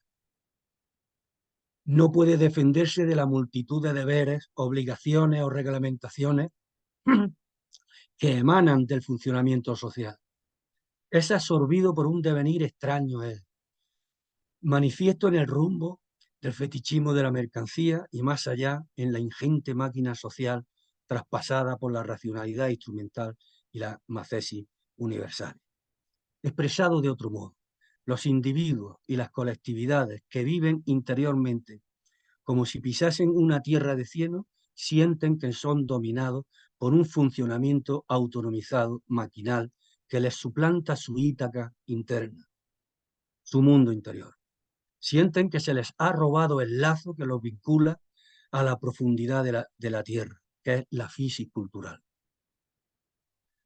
No puede defenderse de la multitud de deberes, obligaciones o reglamentaciones que emanan del funcionamiento social. Es absorbido por un devenir extraño a él, manifiesto en el rumbo del fetichismo de la mercancía y más allá en la ingente máquina social traspasada por la racionalidad instrumental y la macesis universal. Expresado de otro modo, los individuos y las colectividades que viven interiormente como si pisasen una tierra de cieno, sienten que son dominados por un funcionamiento autonomizado, maquinal, que les suplanta su Ítaca interna, su mundo interior. Sienten que se les ha robado el lazo que los vincula a la profundidad de la tierra, que es la fisis cultural.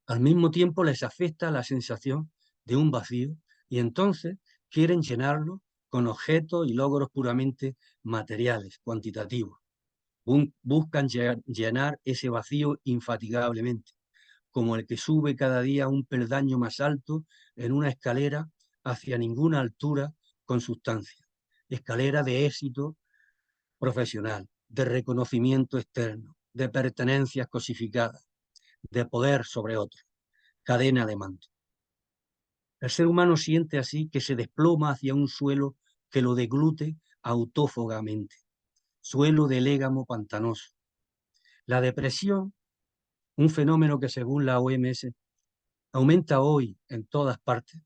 Al mismo tiempo les afecta la sensación de un vacío y entonces quieren llenarlo con objetos y logros puramente materiales, cuantitativos. Buscan llenar ese vacío infatigablemente, como el que sube cada día un peldaño más alto en una escalera hacia ninguna altura con sustancia. Escalera de éxito profesional, de reconocimiento externo, de pertenencias cosificadas, de poder sobre otros, cadena de mando. El ser humano siente así que se desploma hacia un suelo que lo deglute autófagamente, suelo de légamo pantanoso. La depresión, un fenómeno que según la OMS aumenta hoy en todas partes,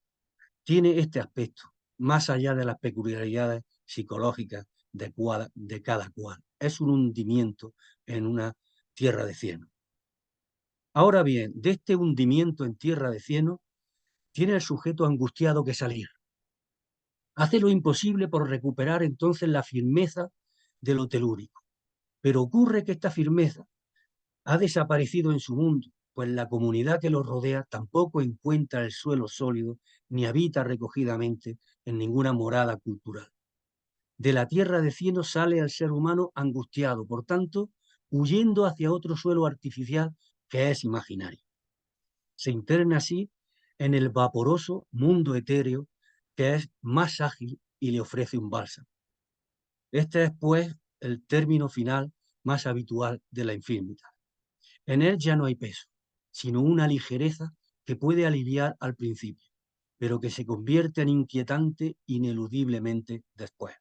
tiene este aspecto, más allá de las peculiaridades psicológicas de cada cual. Es un hundimiento en una tierra de cieno. Ahora bien, de este hundimiento en tierra de cieno, tiene el sujeto angustiado que salir. Hace lo imposible por recuperar entonces la firmeza de lo telúrico. Pero ocurre que esta firmeza ha desaparecido en su mundo, pues la comunidad que lo rodea tampoco encuentra el suelo sólido ni habita recogidamente en ninguna morada cultural. De la tierra de cieno sale el ser humano angustiado, por tanto, huyendo hacia otro suelo artificial que es imaginario. Se interna así en el vaporoso mundo etéreo que es más ágil y le ofrece un bálsamo. Este es, pues, el término final más habitual de la enfermedad. En él ya no hay peso, sino una ligereza que puede aliviar al principio, pero que se convierte en inquietante ineludiblemente después.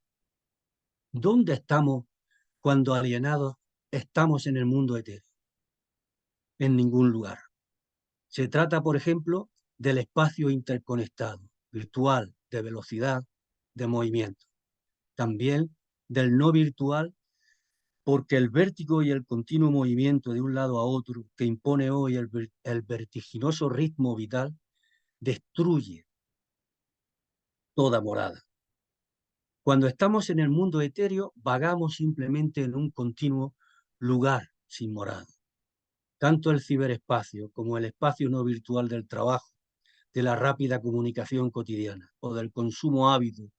¿Dónde estamos cuando alienados estamos en el mundo etéreo? En ningún lugar. Se trata, por ejemplo, del espacio interconectado, virtual, de velocidad, de movimiento. También del no virtual, porque el vértigo y el continuo movimiento de un lado a otro que impone hoy el vertiginoso ritmo vital destruye toda morada. Cuando estamos en el mundo etéreo, vagamos simplemente en un continuo lugar sin morada. tanto el ciberespacio como el espacio no virtual del trabajo, de la rápida comunicación cotidiana o del consumo ávido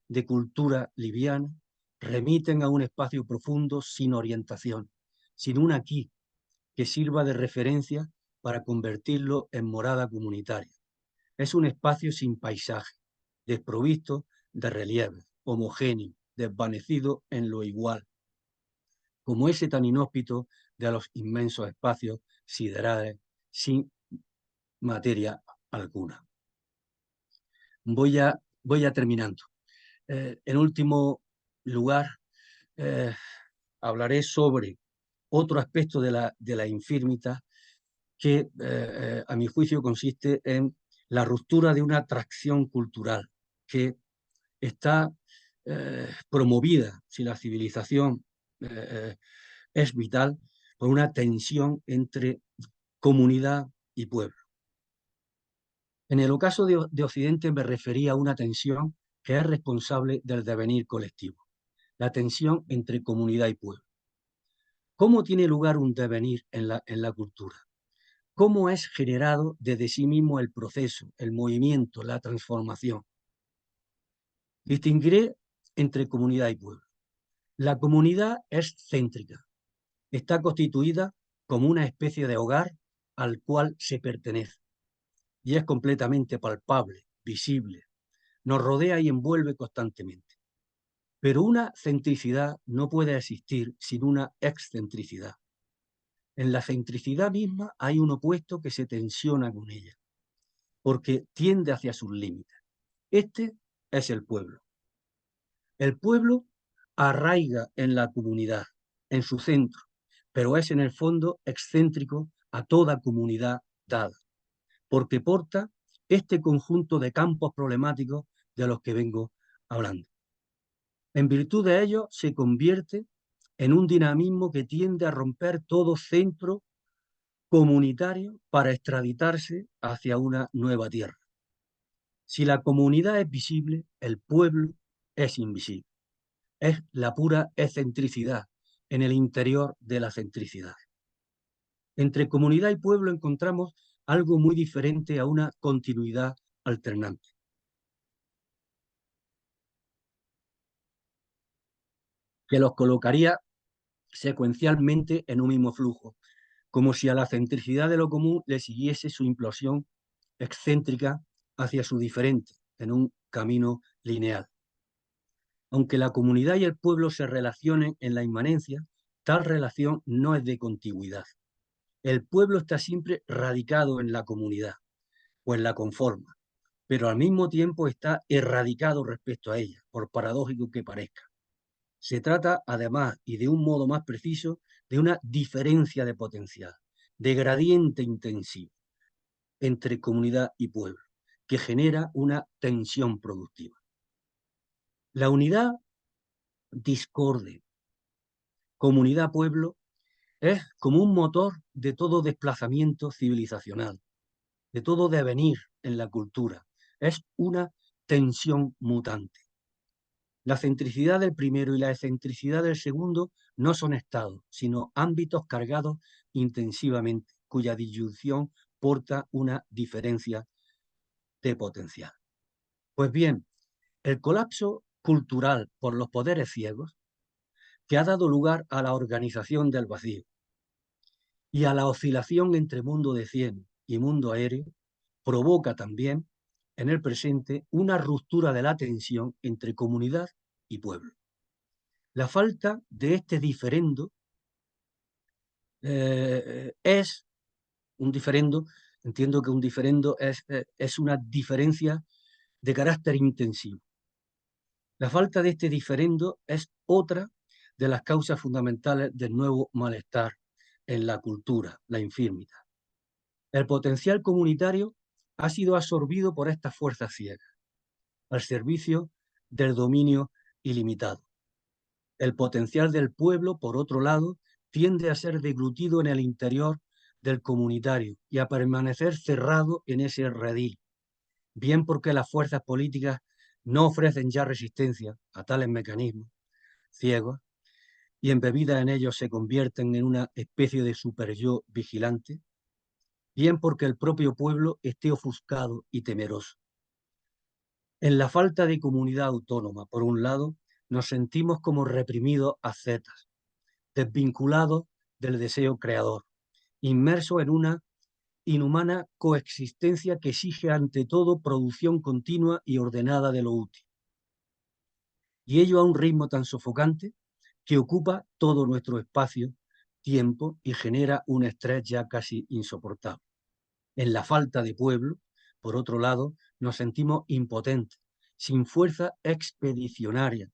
de cultura liviana, remiten a un espacio profundo sin orientación, sin un aquí que sirva de referencia para convertirlo en morada comunitaria. Es un espacio sin paisaje, desprovisto de relieve, homogéneo, desvanecido en lo igual, como ese tan inhóspito de los inmensos espacios siderales sin materia alguna. Voy a terminando. En último lugar, hablaré sobre otro aspecto de la infirmita que, a mi juicio, consiste en la ruptura de una atracción cultural que está promovida, si la civilización es vital, por una tensión entre comunidad y pueblo. En el ocaso de Occidente me refería a una tensión que es responsable del devenir colectivo, la tensión entre comunidad y pueblo. ¿Cómo tiene lugar un devenir en la cultura? ¿Cómo es generado desde sí mismo el proceso, el movimiento, la transformación? Distinguiré entre comunidad y pueblo. La comunidad es céntrica, está constituida como una especie de hogar al cual se pertenece y es completamente palpable, visible, nos rodea y envuelve constantemente. Pero una centricidad no puede existir sin una excentricidad. En la centricidad misma hay un opuesto que se tensiona con ella, porque tiende hacia sus límites. Este es el pueblo. El pueblo arraiga en la comunidad, en su centro, pero es en el fondo excéntrico a toda comunidad dada, porque porta este conjunto de campos problemáticos de los que vengo hablando. En virtud de ello, se convierte en un dinamismo que tiende a romper todo centro comunitario para extraditarse hacia una nueva tierra. Si la comunidad es visible, el pueblo es invisible. Es la pura excentricidad en el interior de la centricidad. Entre comunidad y pueblo encontramos algo muy diferente a una continuidad alternante, que los colocaría secuencialmente en un mismo flujo, como si a la centricidad de lo común le siguiese su implosión excéntrica hacia su diferente, en un camino lineal. Aunque la comunidad y el pueblo se relacionen en la inmanencia, tal relación no es de contigüidad. El pueblo está siempre radicado en la comunidad o en la conforma, pero al mismo tiempo está erradicado respecto a ella, por paradójico que parezca. Se trata, además, y de un modo más preciso, de una diferencia de potencial, de gradiente intensivo entre comunidad y pueblo, que genera una tensión productiva. La unidad discorde, comunidad-pueblo, es como un motor de todo desplazamiento civilizacional, de todo devenir en la cultura. Es una tensión mutante. La centricidad del primero y la excentricidad del segundo no son estados, sino ámbitos cargados intensivamente, cuya disyunción porta una diferencia de potencial. Pues bien, el colapso cultural por los poderes ciegos, que ha dado lugar a la organización del vacío y a la oscilación entre mundo de cielo y mundo aéreo, provoca también en el presente una ruptura de la tensión entre comunidad y pueblo. La falta de este diferendo es un diferendo, entiendo que un diferendo es una diferencia de carácter intensivo. La falta de este diferendo es otra de las causas fundamentales del nuevo malestar en la cultura, la infirmita. El potencial comunitario ha sido absorbido por estas fuerzas ciegas, al servicio del dominio ilimitado. El potencial del pueblo, por otro lado, tiende a ser deglutido en el interior del comunitario y a permanecer cerrado en ese redil, bien porque las fuerzas políticas no ofrecen ya resistencia a tales mecanismos ciegos, y embebidas en ellos se convierten en una especie de superyo vigilante, bien porque el propio pueblo esté ofuscado y temeroso. En la falta de comunidad autónoma, por un lado, nos sentimos como reprimidos ascetas, desvinculados del deseo creador, inmersos en una inhumana coexistencia que exige ante todo producción continua y ordenada de lo útil. Y ello a un ritmo tan sofocante que ocupa todo nuestro espacio, tiempo y genera un estrés ya casi insoportable. En la falta de pueblo, por otro lado, nos sentimos impotentes, sin fuerza expedicionaria,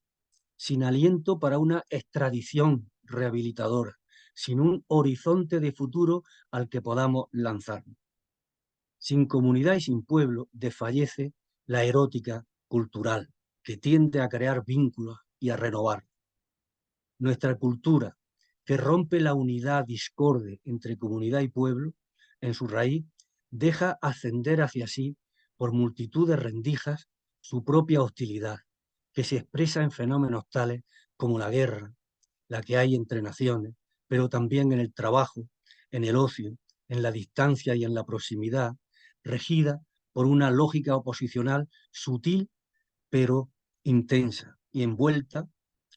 sin aliento para una extradición rehabilitadora, sin un horizonte de futuro al que podamos lanzarnos. Sin comunidad y sin pueblo desfallece la erótica cultural, que tiende a crear vínculos y a renovar. Nuestra cultura, que rompe la unidad discorde entre comunidad y pueblo, en su raíz, deja ascender hacia sí, por multitud de rendijas, su propia hostilidad, que se expresa en fenómenos tales como la guerra, la que hay entre naciones, pero también en el trabajo, en el ocio, en la distancia y en la proximidad, regida por una lógica oposicional sutil pero intensa y envuelta,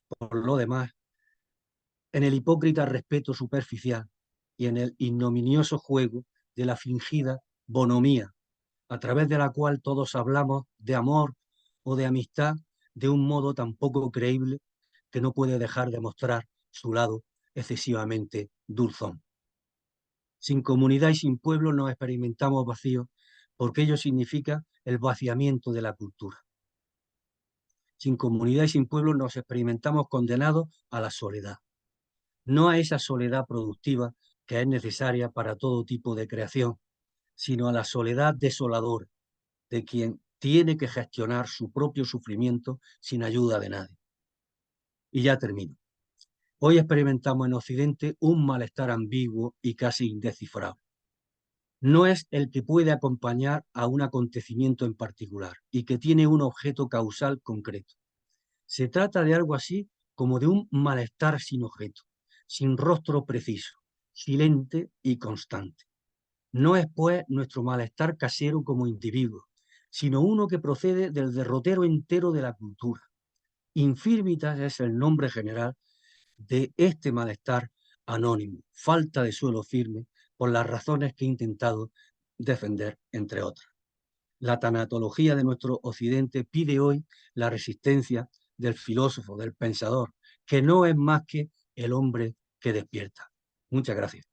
por lo demás, en el hipócrita respeto superficial y en el ignominioso juego de la fingida bonomía, a través de la cual todos hablamos de amor o de amistad de un modo tan poco creíble que no puede dejar de mostrar su lado excesivamente dulzón. Sin comunidad y sin pueblo nos experimentamos vacíos, porque ello significa el vaciamiento de la cultura. Sin comunidad y sin pueblo nos experimentamos condenados a la soledad, no a esa soledad productiva que es necesaria para todo tipo de creación, sino a la soledad desoladora de quien tiene que gestionar su propio sufrimiento sin ayuda de nadie. Y ya termino. Hoy experimentamos en Occidente un malestar ambiguo y casi indescifrable. No es el que puede acompañar a un acontecimiento en particular y que tiene un objeto causal concreto. Se trata de algo así como de un malestar sin objeto, sin rostro preciso, silente y constante. No es, pues, nuestro malestar casero como individuo, sino uno que procede del derrotero entero de la cultura. Infirmitas es el nombre general de este malestar anónimo, falta de suelo firme, por las razones que he intentado defender, entre otras. La tanatología de nuestro occidente pide hoy la resistencia del filósofo, del pensador, que no es más que el hombre que despierta. Muchas gracias.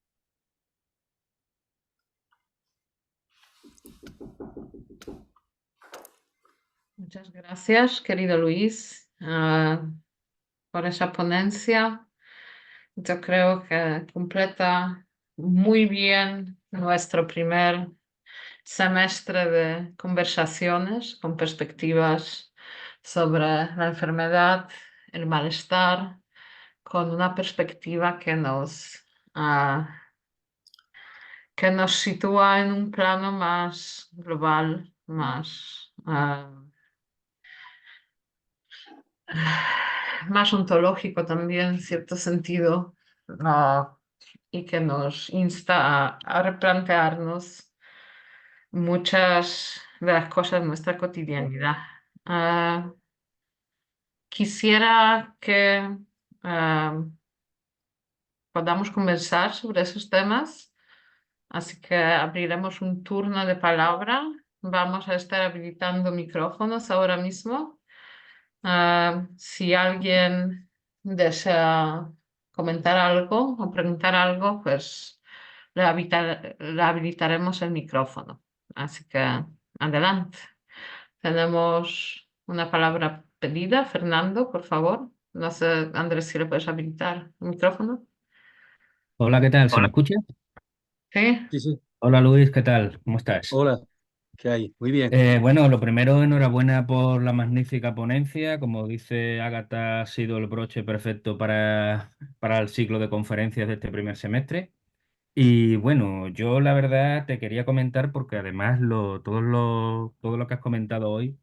Muchas gracias, querido Luis, por esa ponencia. Yo creo que completa muy bien nuestro primer semestre de conversaciones con perspectivas sobre la enfermedad, el malestar, con una perspectiva ah, que nos sitúa en un plano más global, más ontológico también, en cierto sentido, y que nos insta a replantearnos muchas de las cosas de nuestra cotidianidad. Ah, Quisiera que ah, podamos conversar sobre esos temas, así que abriremos un turno de palabra. Vamos a estar habilitando micrófonos ahora mismo. Si alguien desea comentar algo o preguntar algo, pues le habilitaremos el micrófono. Así que adelante. Tenemos una palabra pedida. Fernando, por favor. No sé, Andrés, si le puedes habilitar el micrófono. Hola, ¿qué tal? ¿Se me Hola. escucha? Sí, Sí, sí. Hola Luis, ¿qué tal? ¿Cómo estás? Hola, ¿qué hay? Muy bien. Bueno, lo primero, enhorabuena por la magnífica ponencia. Como dice Ágata, ha sido el broche perfecto para el ciclo de conferencias de este primer semestre. Y bueno, yo la verdad te quería comentar porque además todo lo que has comentado hoy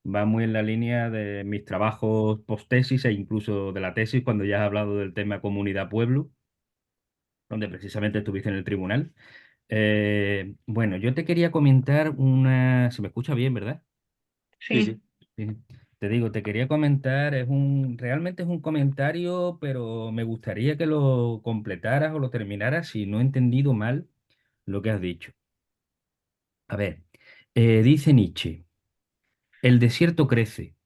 Va muy en la línea de mis trabajos post-tesis e incluso de la tesis, cuando ya has hablado del tema comunidad-pueblo, donde precisamente estuviste en el tribunal. Bueno, yo te quería comentar una... Se me escucha bien, ¿verdad? Sí, sí. Sí, Sí. Te digo, te quería comentar, realmente es un comentario, pero me gustaría que lo completaras o lo terminaras si no he entendido mal lo que has dicho. A ver, dice Nietzsche, el desierto crece,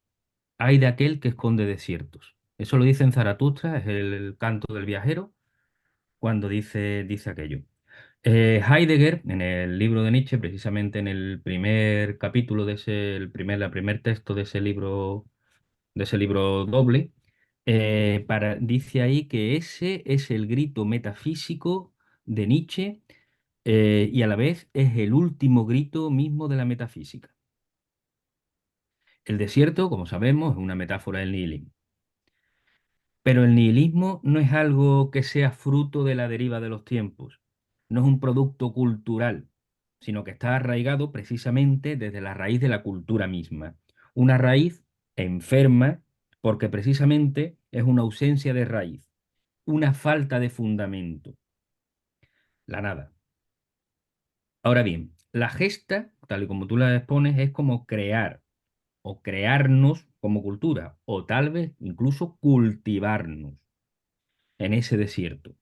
ay de aquel que esconde desiertos. Eso lo dice en Zaratustra, es el canto del viajero, cuando dice aquello. Heidegger, en el libro de Nietzsche, precisamente en el primer capítulo de la primer texto de ese libro doble, dice ahí que ese es el grito metafísico de Nietzsche, y a la vez es el último grito mismo de la metafísica. El desierto, como sabemos, es una metáfora del nihilismo. Pero el nihilismo no es algo que sea fruto de la deriva de los tiempos, no es un producto cultural, sino que está arraigado precisamente desde la raíz de la cultura misma. Una raíz enferma porque precisamente es una ausencia de raíz, una falta de fundamento, la nada. Ahora bien, la gesta, tal y como tú la expones, es como crear o crearnos como cultura, o tal vez incluso cultivarnos en ese desierto.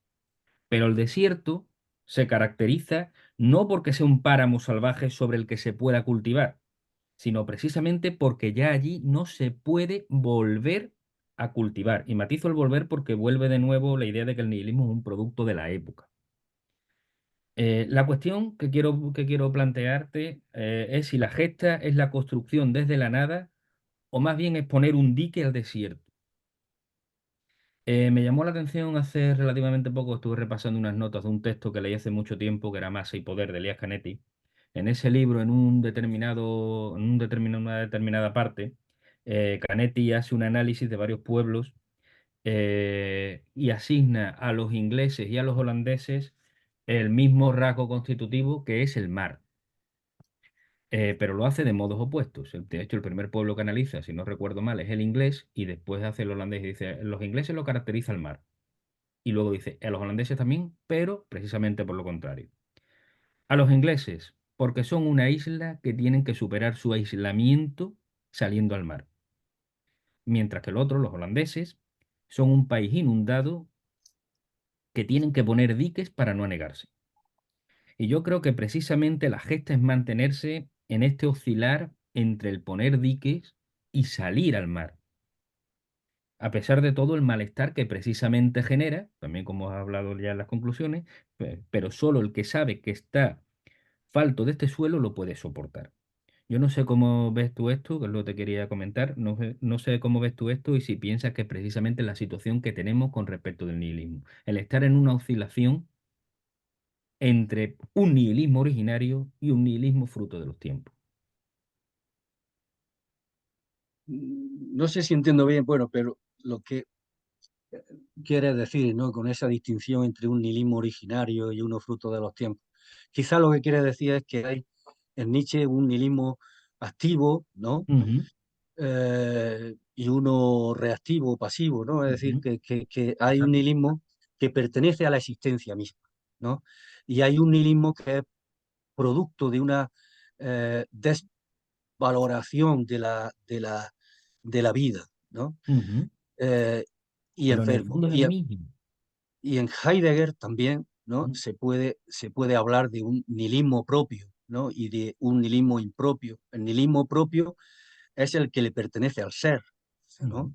Pero el desierto se caracteriza no porque sea un páramo salvaje sobre el que se pueda cultivar, sino precisamente porque ya allí no se puede volver a cultivar. Y matizo el volver porque vuelve de nuevo la idea de que el nihilismo es un producto de la época. La cuestión que quiero plantearte es si la gesta es la construcción desde la nada o más bien es poner un dique al desierto. Me llamó la atención hace relativamente poco, estuve repasando unas notas de un texto que leí hace mucho tiempo, que era Masa y Poder, de Elias Canetti. En ese libro, una determinada parte, Canetti hace un análisis de varios pueblos, y asigna a los ingleses y a los holandeses el mismo rasgo constitutivo que es el mar. Pero lo hace de modos opuestos. De hecho, el primer pueblo que analiza, si no recuerdo mal, es el inglés, y después hace el holandés y dice, los ingleses lo caracteriza el mar. Y luego dice, a los holandeses también, pero precisamente por lo contrario. A los ingleses, porque son una isla que tienen que superar su aislamiento saliendo al mar. Mientras que los otros, los holandeses, son un país inundado que tienen que poner diques para no anegarse. Y yo creo que precisamente la gesta es mantenerse en este oscilar entre el poner diques y salir al mar. A pesar de todo el malestar que precisamente genera, también como has hablado ya en las conclusiones, pero solo el que sabe que está falto de este suelo lo puede soportar. Yo no sé cómo ves tú esto, que es lo que te quería comentar, no sé cómo ves tú esto y si piensas que es precisamente la situación que tenemos con respecto del nihilismo. El estar en una oscilación entre un nihilismo originario y un nihilismo fruto de los tiempos. No sé si entiendo bien, bueno, pero lo que quiere decir, ¿no? Con esa distinción entre un nihilismo originario y uno fruto de los tiempos. Quizá lo que quiere decir es que hay en Nietzsche un nihilismo activo, ¿no? Ujú, Y uno reactivo, pasivo, ¿no? Es decir, ujú, que hay un exacto. nihilismo que pertenece a la existencia misma, ¿no? Y hay un nihilismo que es producto de una desvaloración de la vida, ¿no? Ujú. Eh, y Pero en el enfermo. mundo es el mismo. Y en Heidegger también, ¿no? Ujú, Se puede hablar de un nihilismo propio, ¿no? Y de un nihilismo impropio. El nihilismo propio es el que le pertenece al ser, ¿no? ujú,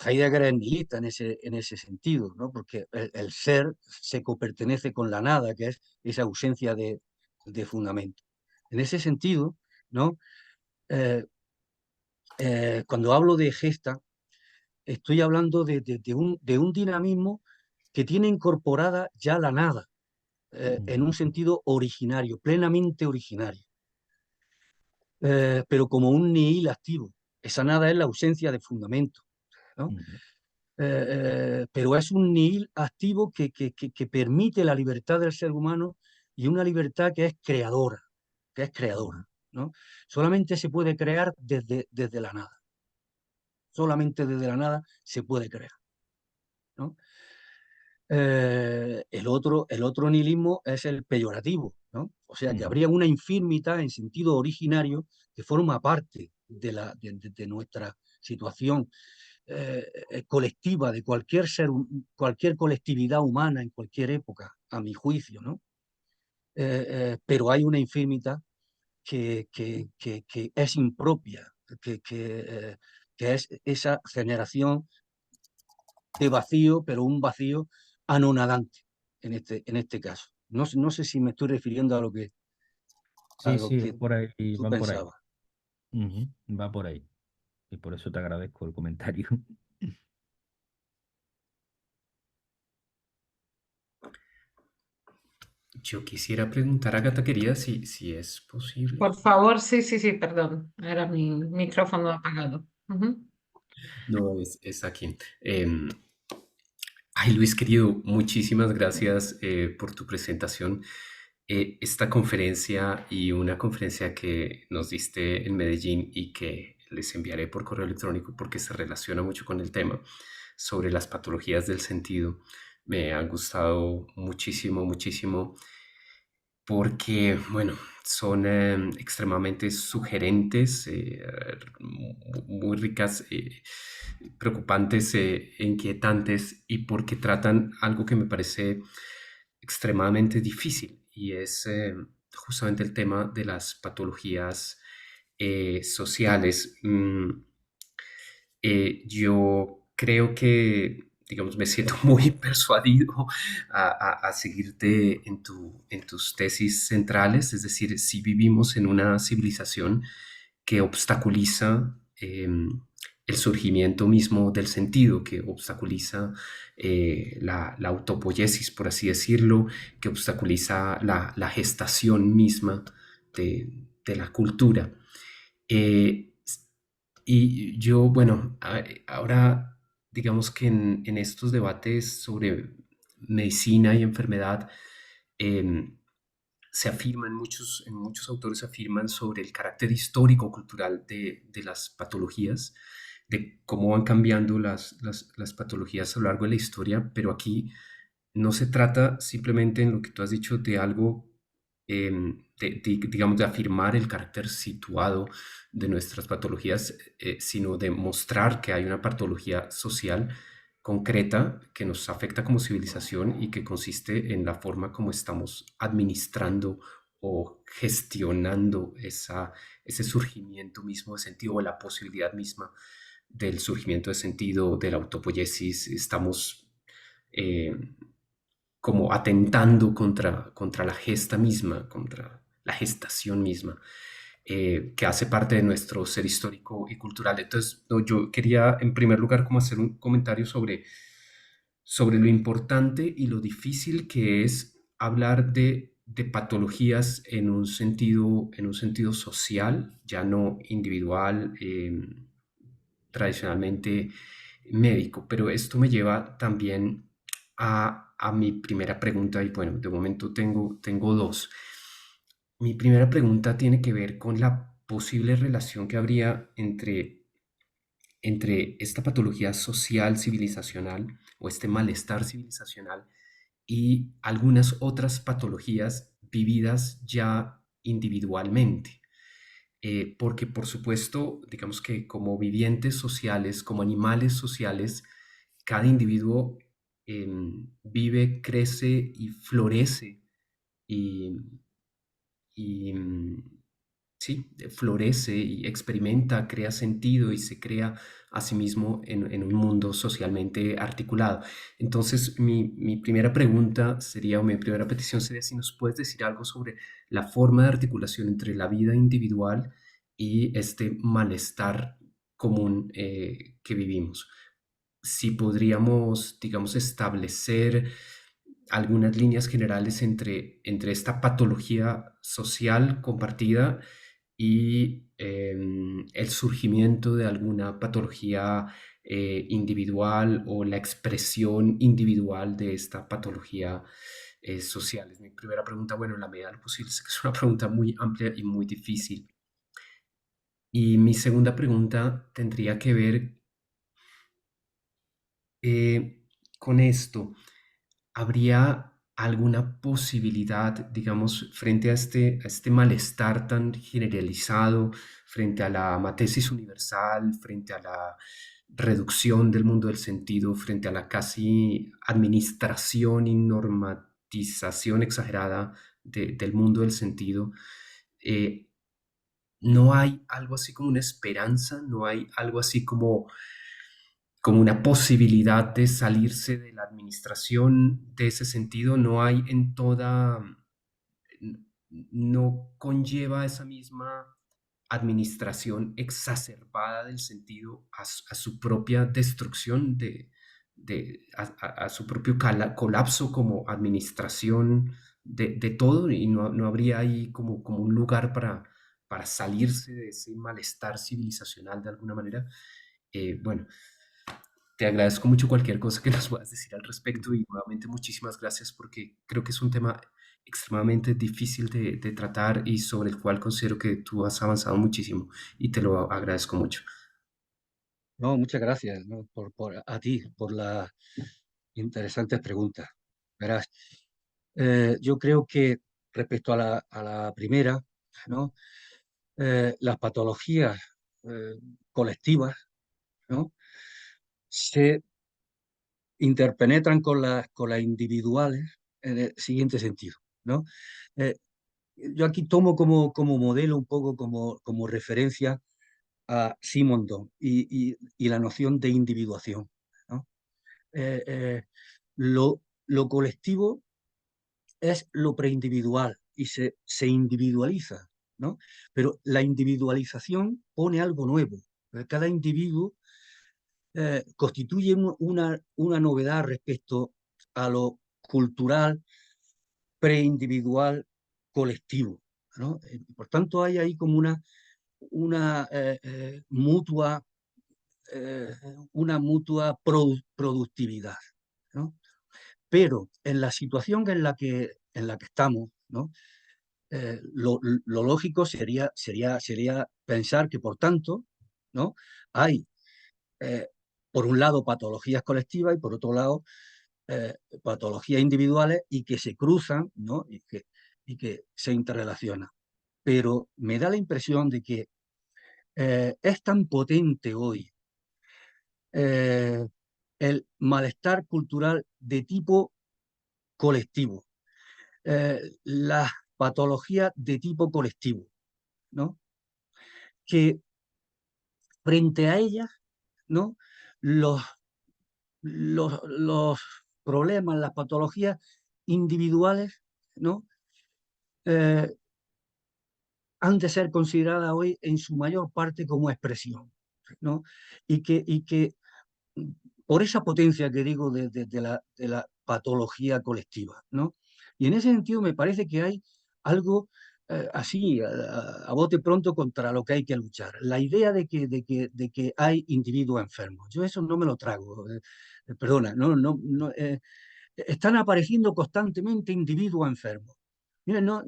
Heidegger es nihilista en ese sentido, ¿no? Porque el ser se copertenece con la nada, que es esa ausencia de fundamento. En ese sentido, ¿no? Eh, cuando hablo de gesta, estoy hablando de un dinamismo que tiene incorporada ya la nada, en un ujú, sentido originario, plenamente originario, pero como un nihil activo. Esa nada es la ausencia de fundamento, ¿no? ujú, Pero es un nihil activo que permite la libertad del ser humano y una libertad que es creadora, que es ujú. creadora. ¿no? Solamente se puede crear desde la nada. Solamente desde la nada se puede crear, ¿no? El otro nihilismo es el peyorativo, ¿no? O sea, que Ujú. habría una infirmita en sentido originario que forma parte de nuestra situación colectiva, de cualquier ser, cualquier colectividad humana en cualquier época, a mi juicio, ¿no? Pero hay una infirmita que es impropia, que es esa generación de vacío, pero un vacío anonadante en este caso. No sé si me estoy refiriendo a Sí, lo sí, que tú van por ahí. pensabas. Ujú, va por ahí. Y por eso te agradezco el comentario. Yo quisiera preguntar a Gata querida si es posible. Por favor, sí, sí, sí, perdón. Era mi micrófono apagado. Ujú. No, es aquí. Ay, Luis querido, muchísimas gracias por tu presentación. Esta conferencia y una conferencia que nos diste en Medellín y que les enviaré por correo electrónico porque se relaciona mucho con el tema sobre las patologías del sentido, me han gustado muchísimo, muchísimo porque, bueno, son extremadamente sugerentes, muy ricas, preocupantes e inquietantes, y porque tratan algo que me parece extremadamente difícil, y es justamente el tema de las patologías sociales. Yo creo que, digamos, me siento muy persuadido a seguirte en tus tesis centrales, es decir, si vivimos en una civilización que obstaculiza el surgimiento mismo del sentido, que obstaculiza la autopoiesis, por así decirlo, que obstaculiza la gestación misma de la cultura. Eh, y yo, bueno, ahora digamos que en estos debates sobre medicina y enfermedad, em, se afirman, muchos autores afirman sobre el carácter histórico-cultural de las patologías, de cómo van cambiando las patologías a lo largo de la historia, pero aquí no se trata simplemente en lo que tú has dicho de algo, digamos, de afirmar el carácter situado de nuestras patologías, sino de mostrar que hay una patología social concreta que nos afecta como civilización y que consiste en la forma como estamos administrando o gestionando ese surgimiento mismo de sentido o la posibilidad misma del surgimiento de sentido, de la autopoiesis. Estamos eh, como atentando contra la gesta misma, contra la gestación misma, que hace parte de nuestro ser histórico y cultural. Entonces, no, yo quería en primer lugar como hacer un comentario sobre lo importante y lo difícil que es hablar de patologías en un sentido social, ya no individual, tradicionalmente médico. Pero esto me lleva también a mi primera pregunta, y bueno, de momento tengo dos. Mi primera pregunta tiene que ver con la posible relación que habría entre esta patología social civilizacional o este malestar civilizacional y algunas otras patologías vividas ya individualmente. Porque por supuesto, digamos que como vivientes sociales, como animales sociales, cada individuo vive, crece y florece y, y, sí, florece y experimenta, crea sentido y se crea a sí mismo en un mundo socialmente articulado. Entonces, mi primera pregunta sería, o mi primera petición sería si nos puedes decir algo sobre la forma de articulación entre la vida individual y este malestar común que vivimos. Si podríamos, digamos, establecer algunas líneas generales entre esta patología social compartida y el surgimiento de alguna patología individual o la expresión individual de esta patología social. Es mi primera pregunta. Bueno, en la medida de lo posible, sé que es una pregunta muy amplia y muy difícil. Y mi segunda pregunta tendría que ver con esto. ¿Habría alguna posibilidad, digamos, frente a este malestar tan generalizado, frente a la matesis universal, frente a la reducción del mundo del sentido, frente a la casi administración y normatización exagerada del mundo del sentido? eh, ¿No hay algo así como una esperanza? ¿No hay algo así como una posibilidad de salirse de la administración de ese sentido? ¿No hay en toda, no conlleva esa misma administración exacerbada del sentido a su propia destrucción, a su propio colapso como administración de todo? ¿Y no habría ahí como un lugar para salirse de ese malestar civilizacional de alguna manera? Bueno, te agradezco mucho cualquier cosa que nos puedas decir al respecto y nuevamente muchísimas gracias porque creo que es un tema extremadamente difícil de tratar y sobre el cual considero que tú has avanzado muchísimo y te lo agradezco mucho. No, muchas gracias, ¿no? A ti por las interesantes preguntas. Verás, yo creo que respecto a la primera, ¿no? Las patologías eh, colectivas, ¿no? Se interpenetran con las individuales en el siguiente sentido, ¿no? Eh, yo aquí tomo como modelo, un poco como referencia a Simondon y la noción de individuación, ¿no? Eh, eh, lo colectivo es lo preindividual y se individualiza, ¿no? Pero la individualización pone algo nuevo. Cada individuo constituye una novedad respecto a lo cultural, preindividual, colectivo, ¿no? Por tanto, hay ahí como una mutua, eh, productividad, ¿no? Pero en la situación en la que estamos, ¿no? Lo lógico sería pensar que, por tanto, ¿no? Hay, eh, por un lado, patologías colectivas y, por otro lado, patologías individuales y que se cruzan, ¿no? Y que se interrelacionan. Pero me da la impresión de que es tan potente hoy eh, el malestar cultural de tipo colectivo, las patologías de tipo colectivo, ¿no? Que frente a ellas, ¿no? Los, los problemas, las patologías individuales, ¿no? Eh, han de ser consideradas hoy en su mayor parte como expresión, ¿no? Y que por esa potencia que digo de la patología colectiva, ¿no? Y en ese sentido me parece que hay algo así, a bote pronto, contra lo que hay que luchar. La idea de que hay individuos enfermos. Yo eso no me lo trago. Perdona, están apareciendo constantemente individuos enfermos. Miren, no,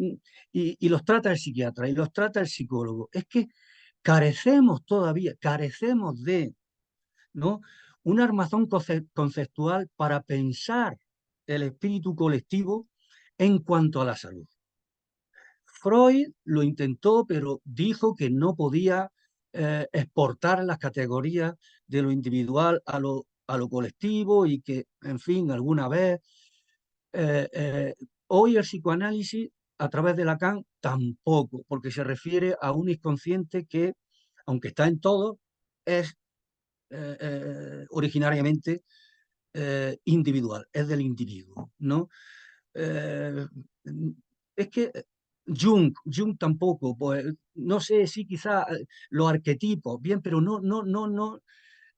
y los trata el psiquiatra y los trata el psicólogo. Es que carecemos de, ¿no? Un armazón conceptual para pensar el espíritu colectivo en cuanto a la salud. Freud lo intentó, pero dijo que no podía exportar las categorías de lo individual a lo colectivo y que, en fin, alguna vez. eh, eh, Hoy el psicoanálisis, a través de Lacan, tampoco, porque se refiere a un inconsciente que, aunque está en todo, es originariamente individual, es del individuo, ¿no? Eh, es que Jung tampoco, pues, no sé si quizá los arquetipos, bien, pero no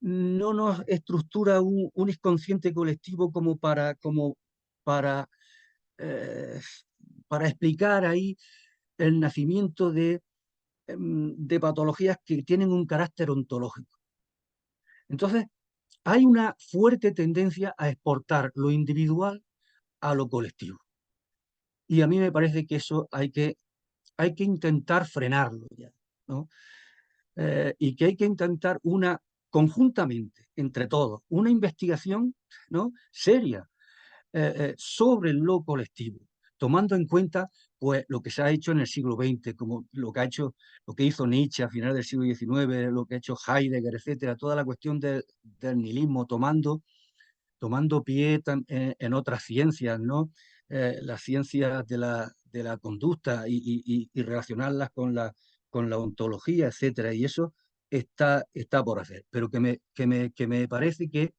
nos estructura un inconsciente colectivo para, eh, para explicar ahí el nacimiento de patologías que tienen un carácter ontológico. Entonces, hay una fuerte tendencia a exportar lo individual a lo colectivo. Y a mí me parece que eso hay que intentar frenarlo ya, ¿no? y que hay que intentar conjuntamente, entre todos, una investigación, ¿no?, seria sobre lo colectivo, tomando en cuenta pues lo que se ha hecho en el siglo XX, como lo que hizo Nietzsche a finales del siglo XIX, lo que ha hecho Heidegger, etcétera, toda la cuestión del nihilismo, tomando pie en otras ciencias, ¿no? Las ciencias de la conducta y relacionarlas con la ontología, etcétera, y eso está por hacer, pero que me parece que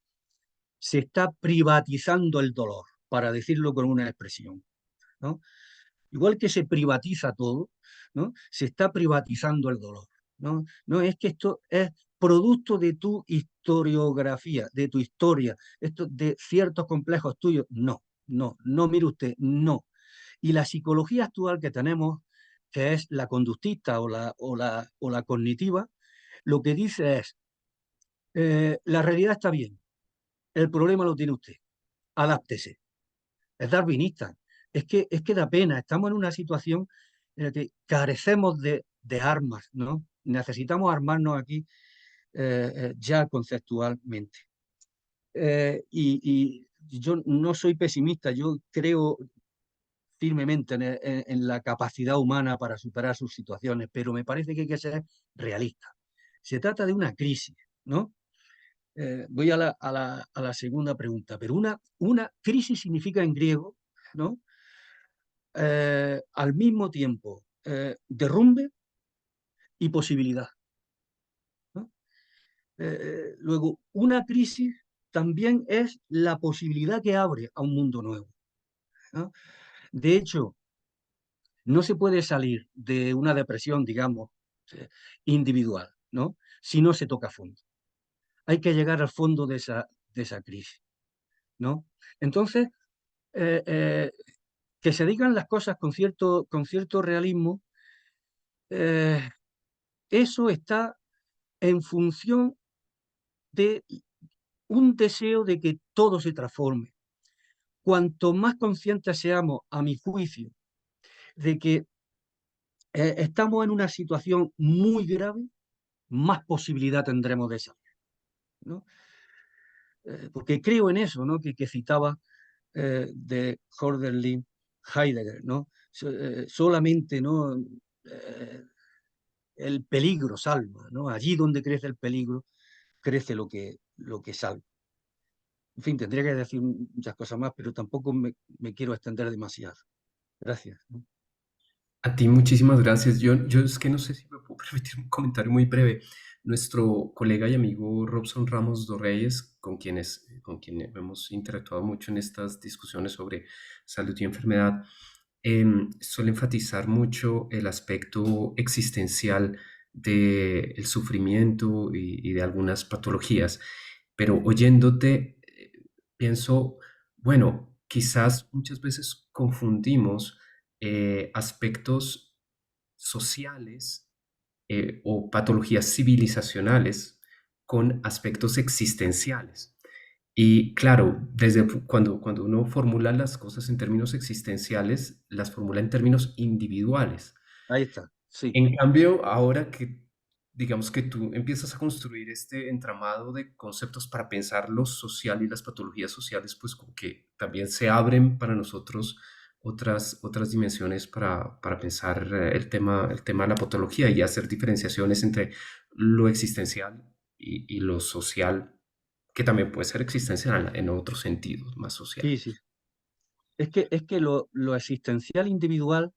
se está privatizando el dolor, para decirlo con una expresión, ¿no? Igual que se privatiza todo, ¿no?, se está privatizando el dolor, ¿no? No es que esto es producto de tu historiografía, de tu historia, esto de ciertos complejos tuyos. No, no, no, mire usted, no. Y la psicología actual que tenemos, que es la conductista o la cognitiva, lo que dice es, la realidad está bien, el problema lo tiene usted, adáptese. Es darwinista. Es que da pena. Estamos en una situación en la que carecemos de armas, ¿no? Necesitamos armarnos aquí ya conceptualmente. Y yo no soy pesimista, yo creo firmemente en la capacidad humana para superar sus situaciones, pero me parece que hay que ser realista. Se trata de una crisis, ¿no? Voy a la segunda pregunta, pero una crisis significa en griego, ¿no?, al mismo tiempo derrumbe y posibilidad, ¿no? Luego, una crisis también es la posibilidad que abre a un mundo nuevo, ¿no? De hecho, no se puede salir de una depresión, digamos, individual, ¿no?, si no se toca a fondo. Hay que llegar al fondo de esa crisis, ¿no? Entonces, eh, eh, que se digan las cosas con cierto realismo, eh, eso está en función de un deseo de que todo se transforme. Cuanto más conscientes seamos, a mi juicio, de que estamos en una situación muy grave, más posibilidad tendremos de salir, ¿no? Porque creo en eso, ¿no?, que citaba de Hölderlin Heidegger, ¿no? Solamente, ¿no?, eh, el peligro salva, ¿no? Allí donde crece el peligro, crece lo que salva. En fin, tendría que decir muchas cosas más, pero tampoco me quiero extender demasiado. Gracias, ¿no? A ti muchísimas gracias. Yo es que no sé si me puedo permitir un comentario muy breve. Nuestro colega y amigo Robson Ramos Dorreyes, con quien hemos interactuado mucho en estas discusiones sobre salud y enfermedad, suele enfatizar mucho el aspecto existencial del sufrimiento y de algunas patologías. Pero oyéndote, pienso, bueno, quizás muchas veces confundimos aspectos sociales o patologías civilizacionales con aspectos existenciales. Y claro, cuando uno formula las cosas en términos existenciales, las formula en términos individuales. Ahí está, sí, En cambio, ahora que digamos que tú empiezas a construir este entramado de conceptos para pensar lo social y las patologías sociales, pues como que también se abren para nosotros otras dimensiones para pensar el tema de la patología y hacer diferenciaciones entre lo existencial y lo social, que también puede ser existencial en otros sentidos, más social. sí, sí. Es que lo existencial individual,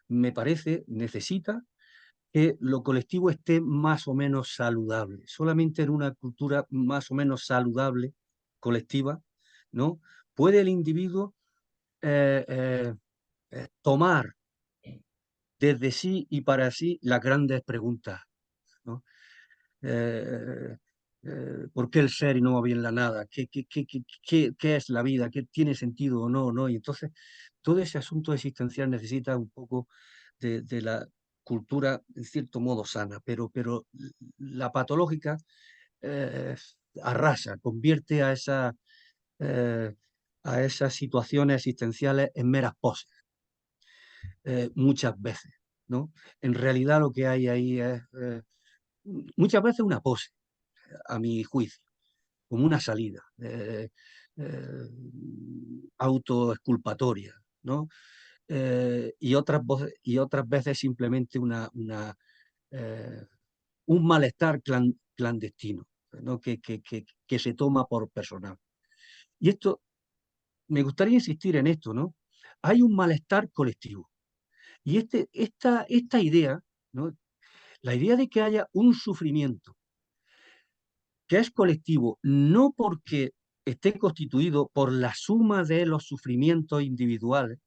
me parece, necesita que lo colectivo esté más o menos saludable. Solamente en una cultura más o menos saludable, colectiva, ¿no?, puede el individuo eh, eh, tomar desde sí y para sí las grandes preguntas, ¿no? Eh, ¿Por qué el ser y no más bien la nada? ¿Qué es la vida? ¿Qué tiene sentido o no? ¿No? Y entonces todo ese asunto existencial necesita un poco de la cultura, en cierto modo, sana, pero la patológica eh, arrasa, convierte eh, a esas situaciones existenciales en meras poses, muchas veces, ¿no? En realidad lo que hay ahí es muchas veces una pose, a mi juicio, como una salida autoexculpatoria, ¿no? Y otras veces simplemente eh, un malestar clandestino, ¿no? Que se toma por personal. Y esto, me gustaría insistir en esto, ¿no? Hay un malestar colectivo. Y esta idea, ¿no? La idea de que haya un sufrimiento que es colectivo, no porque esté constituido por la suma de los sufrimientos individuales,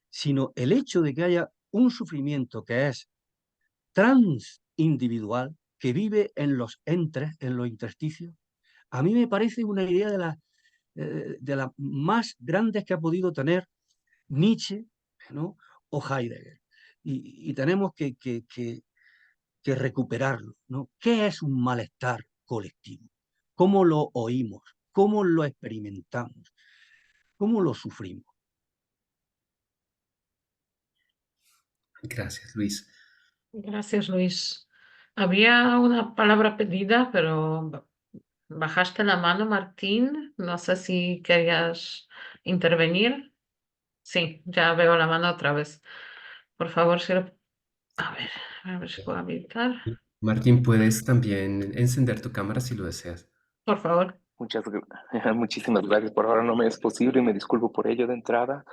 sino el hecho de que haya un sufrimiento que es transindividual, que vive en los entres, en los intersticios, a mí me parece una idea de las más grandes que ha podido tener Nietzsche, ¿no? O Heidegger. Y tenemos que recuperarlo, ¿no? ¿Qué es un malestar colectivo? ¿Cómo lo oímos? ¿Cómo lo experimentamos? ¿Cómo lo sufrimos? Gracias, Luis. Gracias, Luis. Había una palabra pedida, pero bajaste la mano, Martín. No sé si querías intervenir. Sí, ya veo la mano otra vez. Por favor, si lo... a ver si puedo habilitar. Martín, puedes también encender tu cámara si lo deseas. Por favor. Muchísimas gracias. Por ahora no me es posible y me disculpo por ello de entrada.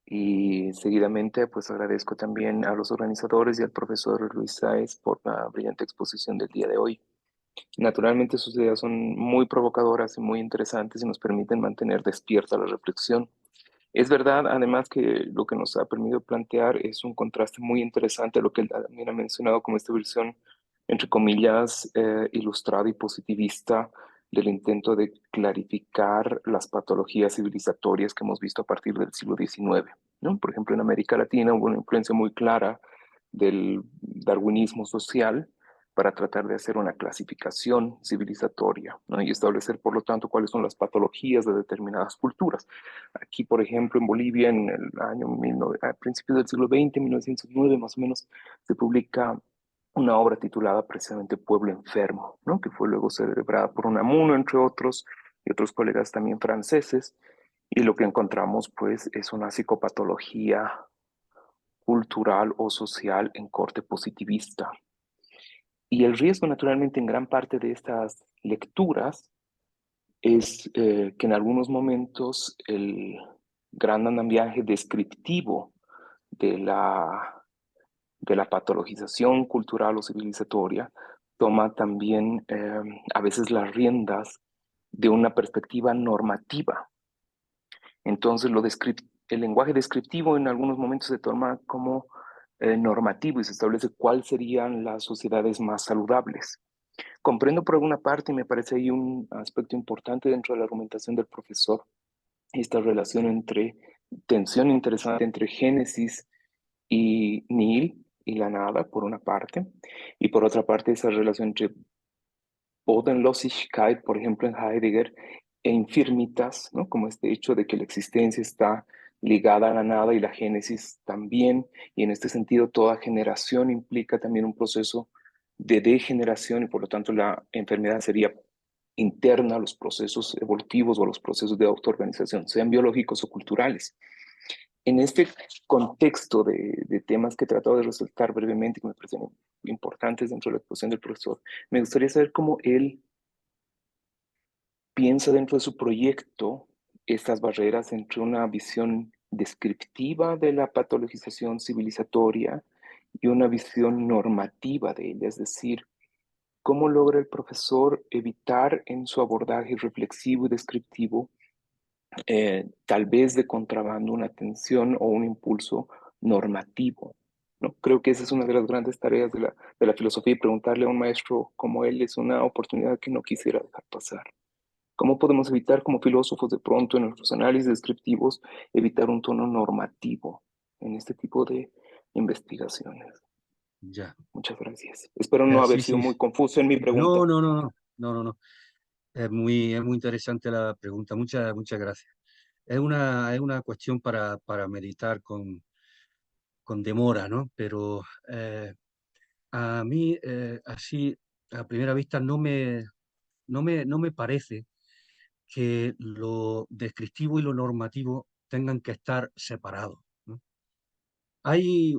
Y seguidamente, pues agradezco también a los organizadores y al profesor Luis Sáez por la brillante exposición del día de hoy. Naturalmente sus ideas son muy provocadoras y muy interesantes y nos permiten mantener despierta la reflexión. Es verdad, además, que lo que nos ha permitido plantear es un contraste muy interesante a lo que él también ha mencionado como esta versión, entre comillas, ilustrada y positivista del intento de clarificar las patologías civilizatorias que hemos visto a partir del siglo XIX, ¿no? Por ejemplo, en América Latina hubo una influencia muy clara del darwinismo social para tratar de hacer una clasificación civilizatoria, ¿no? Y establecer, por lo tanto, cuáles son las patologías de determinadas culturas. Aquí, por ejemplo, en Bolivia, en el año a principios del siglo XX, 1909 más o menos, se publica una obra titulada precisamente Pueblo Enfermo, ¿no? Que fue luego celebrada por Unamuno, entre otros, y otros colegas también franceses. Y lo que encontramos, pues, es una psicopatología cultural o social en corte positivista. Y el riesgo, naturalmente, en gran parte de estas lecturas es que en algunos momentos el gran andamiaje descriptivo de de la patologización cultural o civilizatoria toma también a veces las riendas de una perspectiva normativa. Entonces, el lenguaje descriptivo en algunos momentos se toma como normativo y se establece cuáles serían las sociedades más saludables. Comprendo por alguna parte y me parece ahí un aspecto importante dentro de la argumentación del profesor, esta relación tensión interesante entre Génesis y Nihil y la nada, por una parte, y por otra parte esa relación entre Bodenlosigkeit, por ejemplo, en Heidegger, e infirmitas, ¿no? Como este hecho de que la existencia está ligada a la nada y la génesis también, y en este sentido toda generación implica también un proceso de degeneración y por lo tanto la enfermedad sería interna a los procesos evolutivos o a los procesos de autoorganización, sean biológicos o culturales. En este contexto de temas que he tratado de resaltar brevemente, que me parecen importantes dentro de la exposición del profesor, me gustaría saber cómo él piensa dentro de su proyecto estas barreras entre una visión descriptiva de la patologización civilizatoria y una visión normativa de ella, es decir, cómo logra el profesor evitar en su abordaje reflexivo y descriptivo tal vez de contrabando una tensión o un impulso normativo, ¿no? Creo que esa es una de las grandes tareas de la filosofía y preguntarle a un maestro como él es una oportunidad que no quisiera dejar pasar. ¿Cómo podemos evitar como filósofos de pronto en nuestros análisis descriptivos evitar un tono normativo en este tipo de investigaciones? Ya. Muchas gracias. Espero no haber Sí, sido sí. muy confuso en mi pregunta. No. Es muy interesante la pregunta. Muchas gracias. Es una cuestión para meditar con demora, ¿no? Pero a mí, así, a primera vista, no me parece que lo descriptivo y lo normativo tengan que estar separados, ¿no? Hay,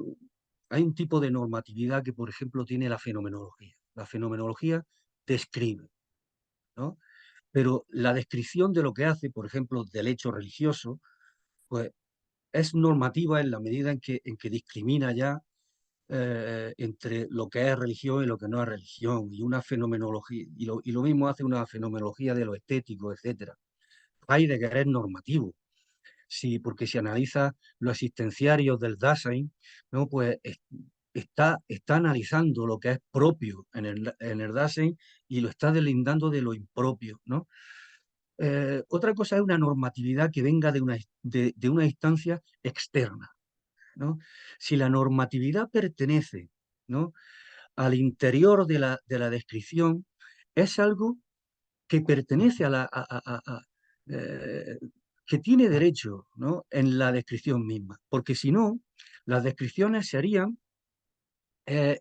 hay un tipo de normatividad que, por ejemplo, tiene la fenomenología. La fenomenología describe, ¿no? Pero la descripción de lo que hace, por ejemplo, del hecho religioso, pues es normativa en la medida en que discrimina ya entre lo que es religión y lo que no es religión, y una fenomenología, y lo mismo hace una fenomenología de lo estético, etcétera. Heidegger es normativo, sí, porque si analiza los existenciarios del Dasein, ¿no? Pues está analizando lo que es propio en el Dasein y lo está deslindando de lo impropio, ¿no? Otra cosa es una normatividad que venga de una instancia externa, ¿no? Si la normatividad pertenece, ¿no?, al interior de la descripción, es algo que pertenece eh, que tiene derecho, ¿no?, en la descripción misma, porque si no, las descripciones serían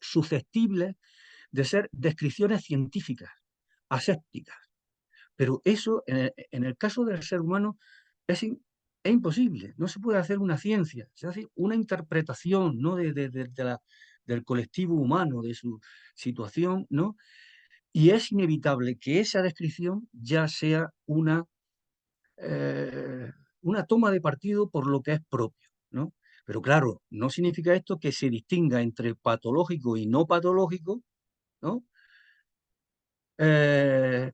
susceptibles de ser descripciones científicas, asépticas. Pero eso, en el caso del ser humano, es imposible. No se puede hacer una ciencia, se hace una interpretación, ¿no?, del colectivo humano, de su situación, ¿no? Y es inevitable que esa descripción ya sea una toma de partido por lo que es propio, ¿no? Pero claro, no significa esto que se distinga entre patológico y no patológico, ¿no?,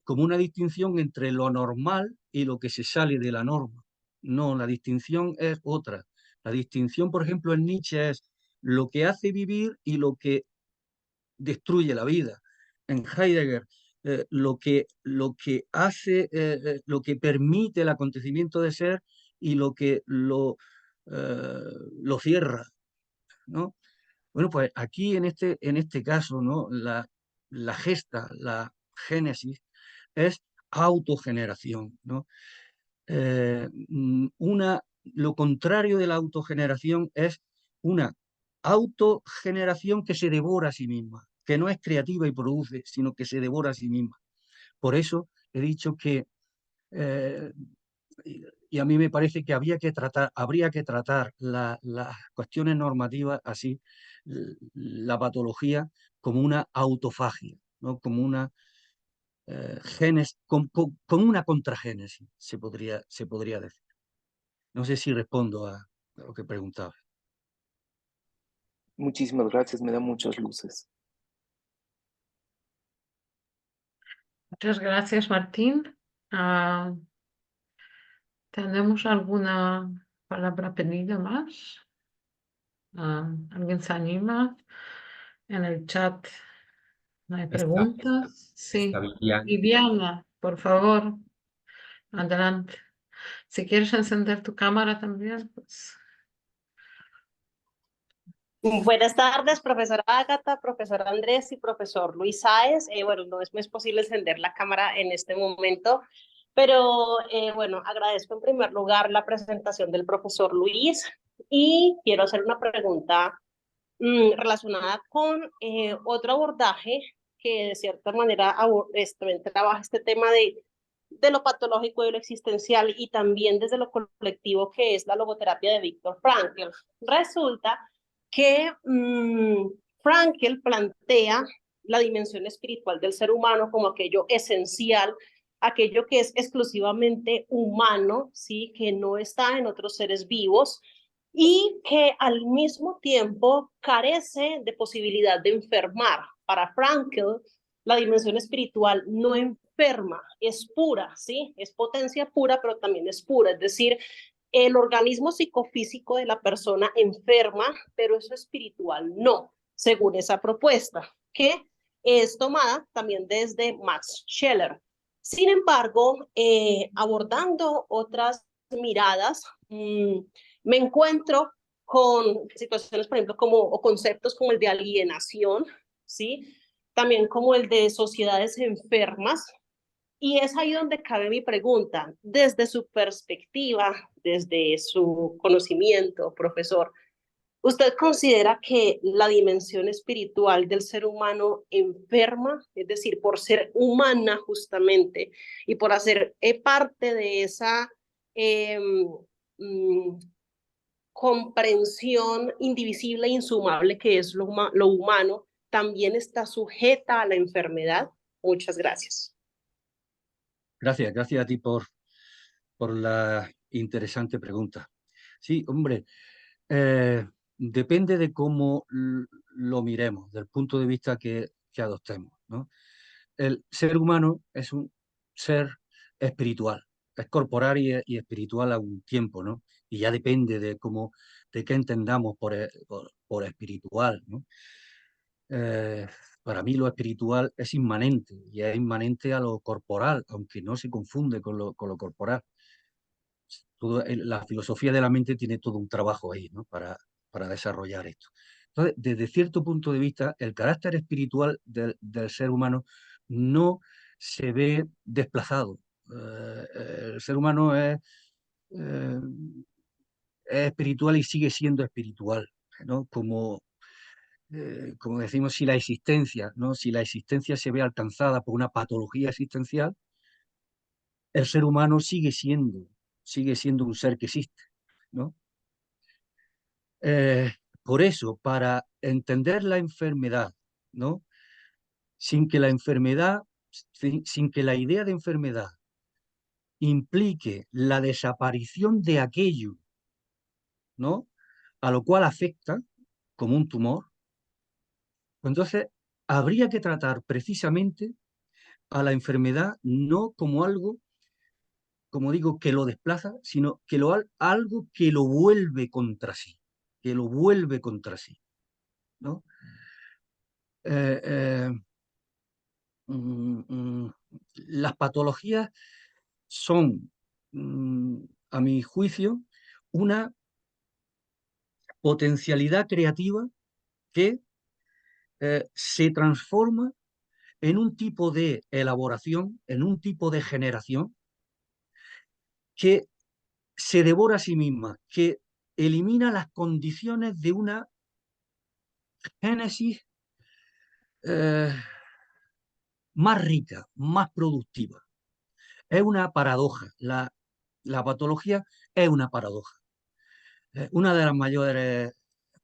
como una distinción entre lo normal y lo que se sale de la norma. No, la distinción es otra. La distinción, por ejemplo, en Nietzsche es lo que hace vivir y lo que destruye la vida. En Heidegger, lo que permite el acontecimiento de ser y lo que lo cierra, ¿no? Bueno, pues aquí en este caso, ¿no?, la gesta, la génesis, es autogeneración, ¿no? Lo contrario de la autogeneración es una autogeneración que se devora a sí misma, que no es creativa y produce, sino que se devora a sí misma. Por eso he dicho que, eh, y a mí me parece que habría que tratar las cuestiones normativas así, la patología, como una autofagia, ¿no?, como una con una contragénesis, se podría decir. No sé si respondo a lo que preguntaba. Muchísimas gracias, me da muchas luces. Muchas gracias, Martín. Ah, ¿tenemos alguna palabra pedida más? ¿Alguien se anima? En el chat no hay Está, preguntas. está Sí. Vivian. Viviana, por favor, adelante. Si quieres encender tu cámara también, pues. Buenas tardes, profesora Ágata, profesor Andrés y profesor Luis Sáez. Bueno, no es posible encender la cámara en este momento, pero bueno, agradezco en primer lugar la presentación del profesor Luis y quiero hacer una pregunta relacionada con otro abordaje que de cierta manera trabaja este tema de lo patológico y lo existencial y también desde lo colectivo, que es la logoterapia de Viktor Frankl. Resulta que Frankl plantea la dimensión espiritual del ser humano como aquello esencial, aquello que es exclusivamente humano, ¿sí?, que no está en otros seres vivos y que al mismo tiempo carece de posibilidad de enfermar. Para Frankl, la dimensión espiritual no enferma, es pura, ¿sí? Es potencia pura, pero también es pura, es decir, el organismo psicofísico de la persona enferma, pero eso espiritual no, según esa propuesta, que es tomada también desde Max Scheler. Sin embargo, abordando otras miradas, me encuentro con situaciones, por ejemplo, o conceptos como el de alienación, ¿sí? También como el de sociedades enfermas, y es ahí donde cabe mi pregunta, desde su perspectiva, desde su conocimiento, profesor, ¿Usted considera que la dimensión espiritual del ser humano enferma? Es decir, por ser humana justamente y por hacer parte de esa eh, mm, comprensión indivisible e insumable que es lo humano, también está sujeta a la enfermedad? Muchas gracias. Gracias a ti por la interesante pregunta. Sí, hombre, eh, depende de cómo lo miremos, del punto de vista que adoptemos, ¿no? El ser humano es un ser espiritual, es corporal y espiritual a un tiempo, ¿no? Y ya depende de qué entendamos por espiritual, ¿no? Eh, para mí lo espiritual es inmanente y es inmanente a lo corporal, aunque no se confunde con lo corporal. La filosofía de la mente tiene todo un trabajo ahí, ¿no? Para desarrollar esto. Entonces, desde cierto punto de vista, el carácter espiritual del ser humano no se ve desplazado. El ser humano eh, es espiritual y sigue siendo espiritual, ¿no? Como decimos, si la existencia, ¿no? Si la existencia se ve alcanzada por una patología existencial, el ser humano sigue siendo un ser que existe, ¿no? Por eso, para entender la enfermedad, ¿no? Sin que la enfermedad, sin que la idea de enfermedad implique la desaparición de aquello, ¿no? A lo cual afecta, como un tumor, pues entonces habría que tratar precisamente a la enfermedad no como algo, como digo, que lo desplaza, sino algo que lo vuelve contra sí, que lo vuelve contra sí, ¿no? Eh, eh, mm, mm, las patologías son, a mi juicio, una potencialidad creativa que se transforma en un tipo de elaboración, en un tipo de generación que se devora a sí misma, que elimina las condiciones de una génesis eh, más rica, más productiva. Es una paradoja. La patología es una paradoja. Una de las mayores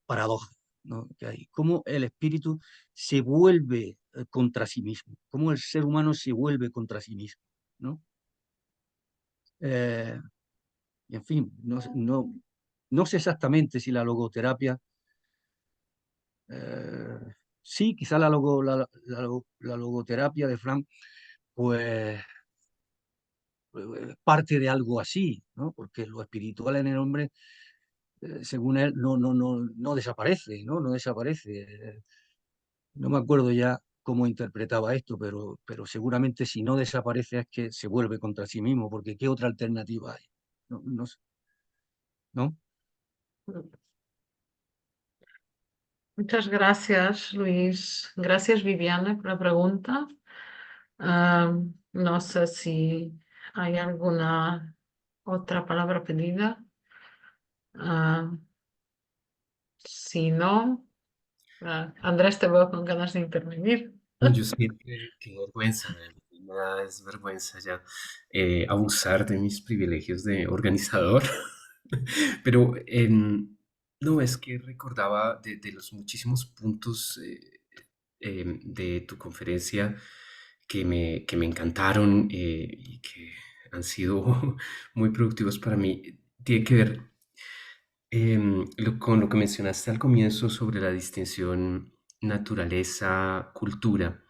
paradojas, ¿no? Que hay. Cómo el espíritu se vuelve contra sí mismo, cómo el ser humano se vuelve contra sí mismo, ¿no? Eh, y en fin, no sé exactamente si la logoterapia, eh, sí, quizá la logoterapia de Frank, pues parte de algo así, ¿no? Porque lo espiritual en el hombre, según él, no desaparece, ¿no? No desaparece. No me acuerdo ya cómo interpretaba esto, pero seguramente si no desaparece es que se vuelve contra sí mismo, porque ¿qué otra alternativa hay? No sé, ¿no? Muchas gracias, Luis. Gracias, Viviana, por la pregunta. No sé si hay alguna otra palabra pedida. Ah, si no, Andrés, te veo con ganas de intervenir. No, yo siempre, qué vergüenza, me da es vergüenza ya abusar de mis privilegios de organizador. Pero no, es que recordaba de los muchísimos puntos de tu conferencia que me encantaron y que han sido muy productivos para mí. Tiene que ver con lo que mencionaste al comienzo sobre la distinción naturaleza-cultura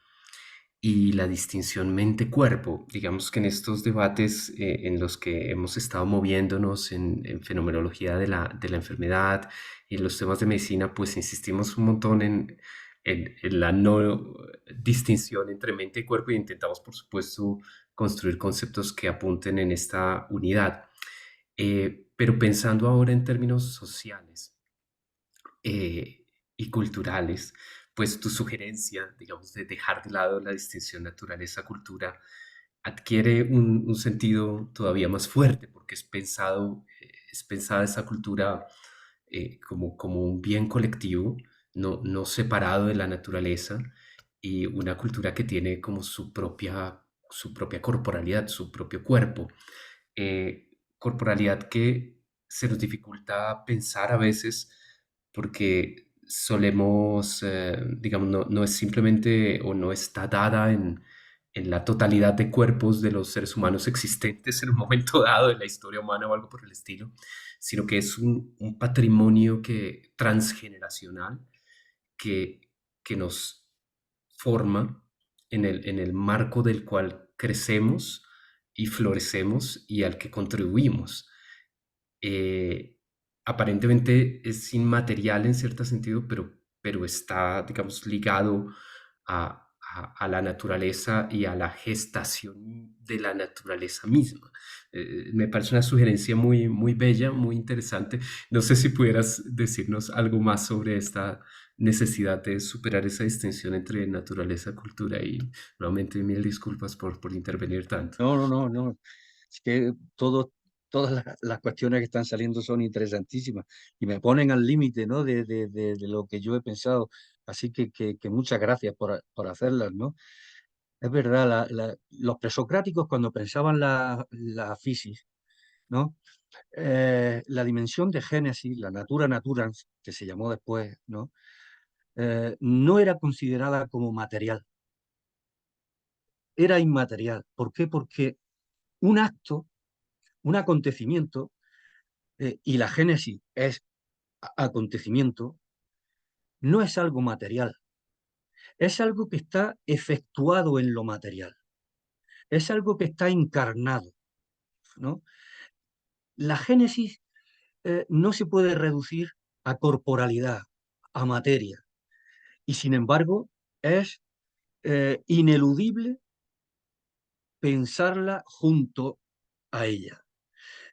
y la distinción mente-cuerpo. Digamos que en estos debates en los que hemos estado moviéndonos en fenomenología de la enfermedad y en los temas de medicina, pues insistimos un montón en la no distinción entre mente y cuerpo y intentamos, por supuesto, construir conceptos que apunten en esta unidad. Pero pensando ahora en términos sociales y culturales, pues tu sugerencia, digamos, de dejar de lado la distinción naturaleza-cultura adquiere un sentido todavía más fuerte porque es pensada esa cultura como un bien colectivo, no separado de la naturaleza, y una cultura que tiene como su propia corporalidad, su propio cuerpo. Corporalidad que se nos dificulta pensar a veces porque solemos, digamos, no es simplemente o no está dada en la totalidad de cuerpos de los seres humanos existentes en un momento dado de la historia humana o algo por el estilo, sino que es un patrimonio transgeneracional que, que nos forma en el marco del cual crecemos y florecemos y al que contribuimos. Eh, Aparentemente es inmaterial en cierto sentido, pero está, digamos, ligado a la naturaleza y a la gestación de la naturaleza misma. Me parece una sugerencia muy bella, muy interesante. No sé si pudieras decirnos algo más sobre esta necesidad de superar esa distinción entre naturaleza y cultura, y nuevamente mil disculpas por intervenir tanto. No. Es que todas las cuestiones que están saliendo son interesantísimas y me ponen al límite, ¿no? de lo que yo he pensado. Así que muchas gracias por hacerlas, ¿no? Es verdad, los presocráticos cuando pensaban la fisis, ¿no? La dimensión de Génesis, la natura naturans, que se llamó después, ¿no? No era considerada como material, era inmaterial. ¿Por qué? Porque un acto, un acontecimiento, y la génesis es acontecimiento, no es algo material, es algo que está efectuado en lo material, es algo que está encarnado, ¿no? La génesis no se puede reducir a corporalidad, a materia, y sin embargo es ineludible pensarla junto a ella.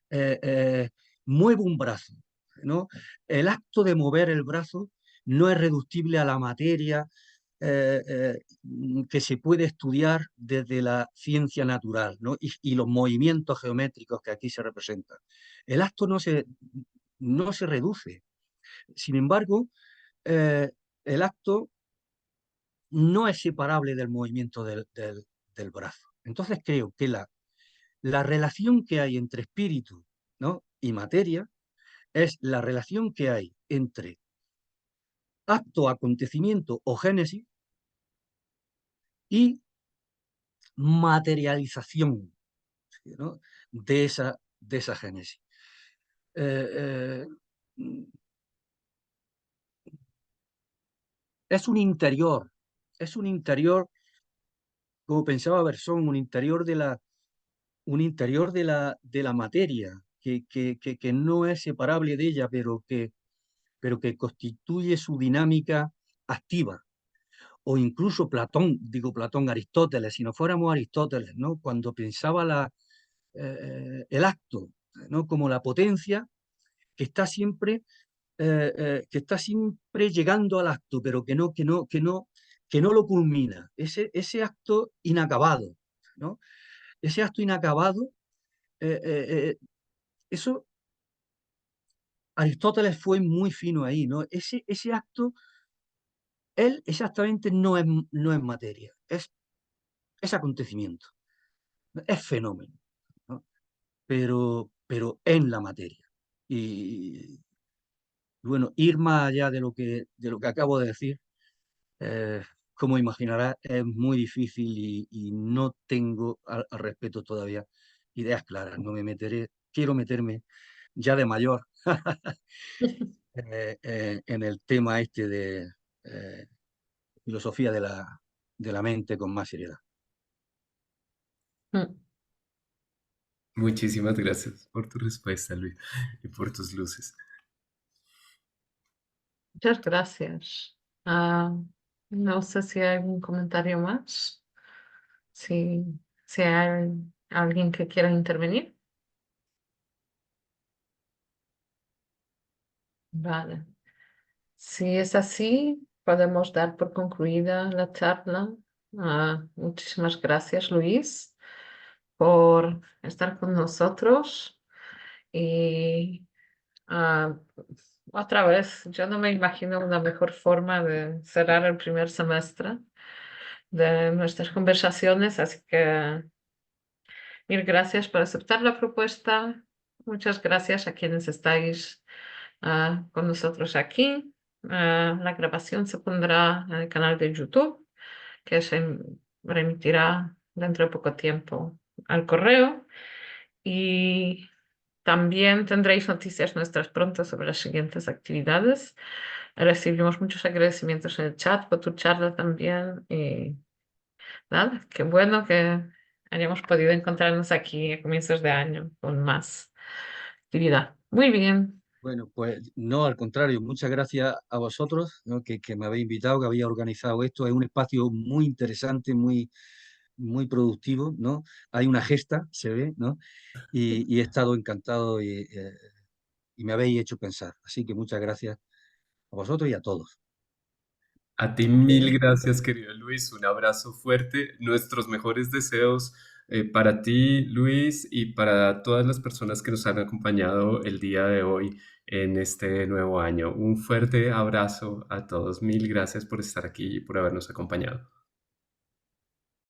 Eh, eh, Muevo un brazo, ¿no? El acto de mover el brazo no es reductible a la materia que se puede estudiar desde la ciencia natural, ¿no? Y los movimientos geométricos que aquí se representan. El acto no se reduce. Sin embargo, eh, el acto no es separable del movimiento del brazo. Entonces creo que la relación que hay entre espíritu, ¿no? y materia es la relación que hay entre acto, acontecimiento o génesis y materialización, ¿no? de esa génesis. Eh, eh, es un interior, como pensaba Bersón, un interior de la materia, que no es separable de ella, pero que constituye su dinámica activa. O incluso Platón, digo Platón, Aristóteles, si no fuéramos Aristóteles, ¿no? Cuando pensaba el acto, ¿no? Como la potencia que que está siempre llegando al acto, pero que no lo culmina. Ese acto inacabado, ¿no? Ese acto inacabado, eh, eh, eh, eso Aristóteles fue muy fino ahí, ¿no? Ese acto, él exactamente no es materia, es acontecimiento, es fenómeno, ¿no? Pero en la materia. Y bueno, ir más allá de lo que acabo de decir, eh, como imaginarás, es muy difícil y no tengo al respecto todavía ideas claras. No me meteré, quiero meterme ya de mayor en el tema este de filosofía de la mente con más seriedad. Mm. Muchísimas gracias por tu respuesta, Luis, y por tus luces. Muchas gracias. No sé si hay algún comentario más. Si, si hay alguien que quiera intervenir. Vale. Si es así, podemos dar por concluida la charla. Muchísimas gracias, Luis, por estar con nosotros. Y ah, otra vez, yo no me imagino una mejor forma de cerrar el primer semestre de nuestras conversaciones, así que mil gracias por aceptar la propuesta. Muchas gracias a quienes estáis con nosotros aquí. La grabación se pondrá en el canal de YouTube, que se remitirá dentro de poco tiempo al correo. Y también tendréis noticias nuestras pronto sobre las siguientes actividades. Recibimos muchos agradecimientos en el chat por tu charla también. Y nada, qué bueno que hayamos podido encontrarnos aquí a comienzos de año con más actividad. Muy bien. Bueno, pues no, al contrario, muchas gracias a vosotros, ¿no? que me habéis invitado, que habéis organizado esto. Es un espacio muy interesante, muy productivo, ¿no? Hay una gesta, se ve, ¿no? Y he estado encantado y me habéis hecho pensar. Así que muchas gracias a vosotros y a todos. A ti mil gracias, querido Luis. Un abrazo fuerte. Nuestros mejores deseos para ti, Luis, y para todas las personas que nos han acompañado el día de hoy en este nuevo año. Un fuerte abrazo a todos. Mil gracias por estar aquí y por habernos acompañado.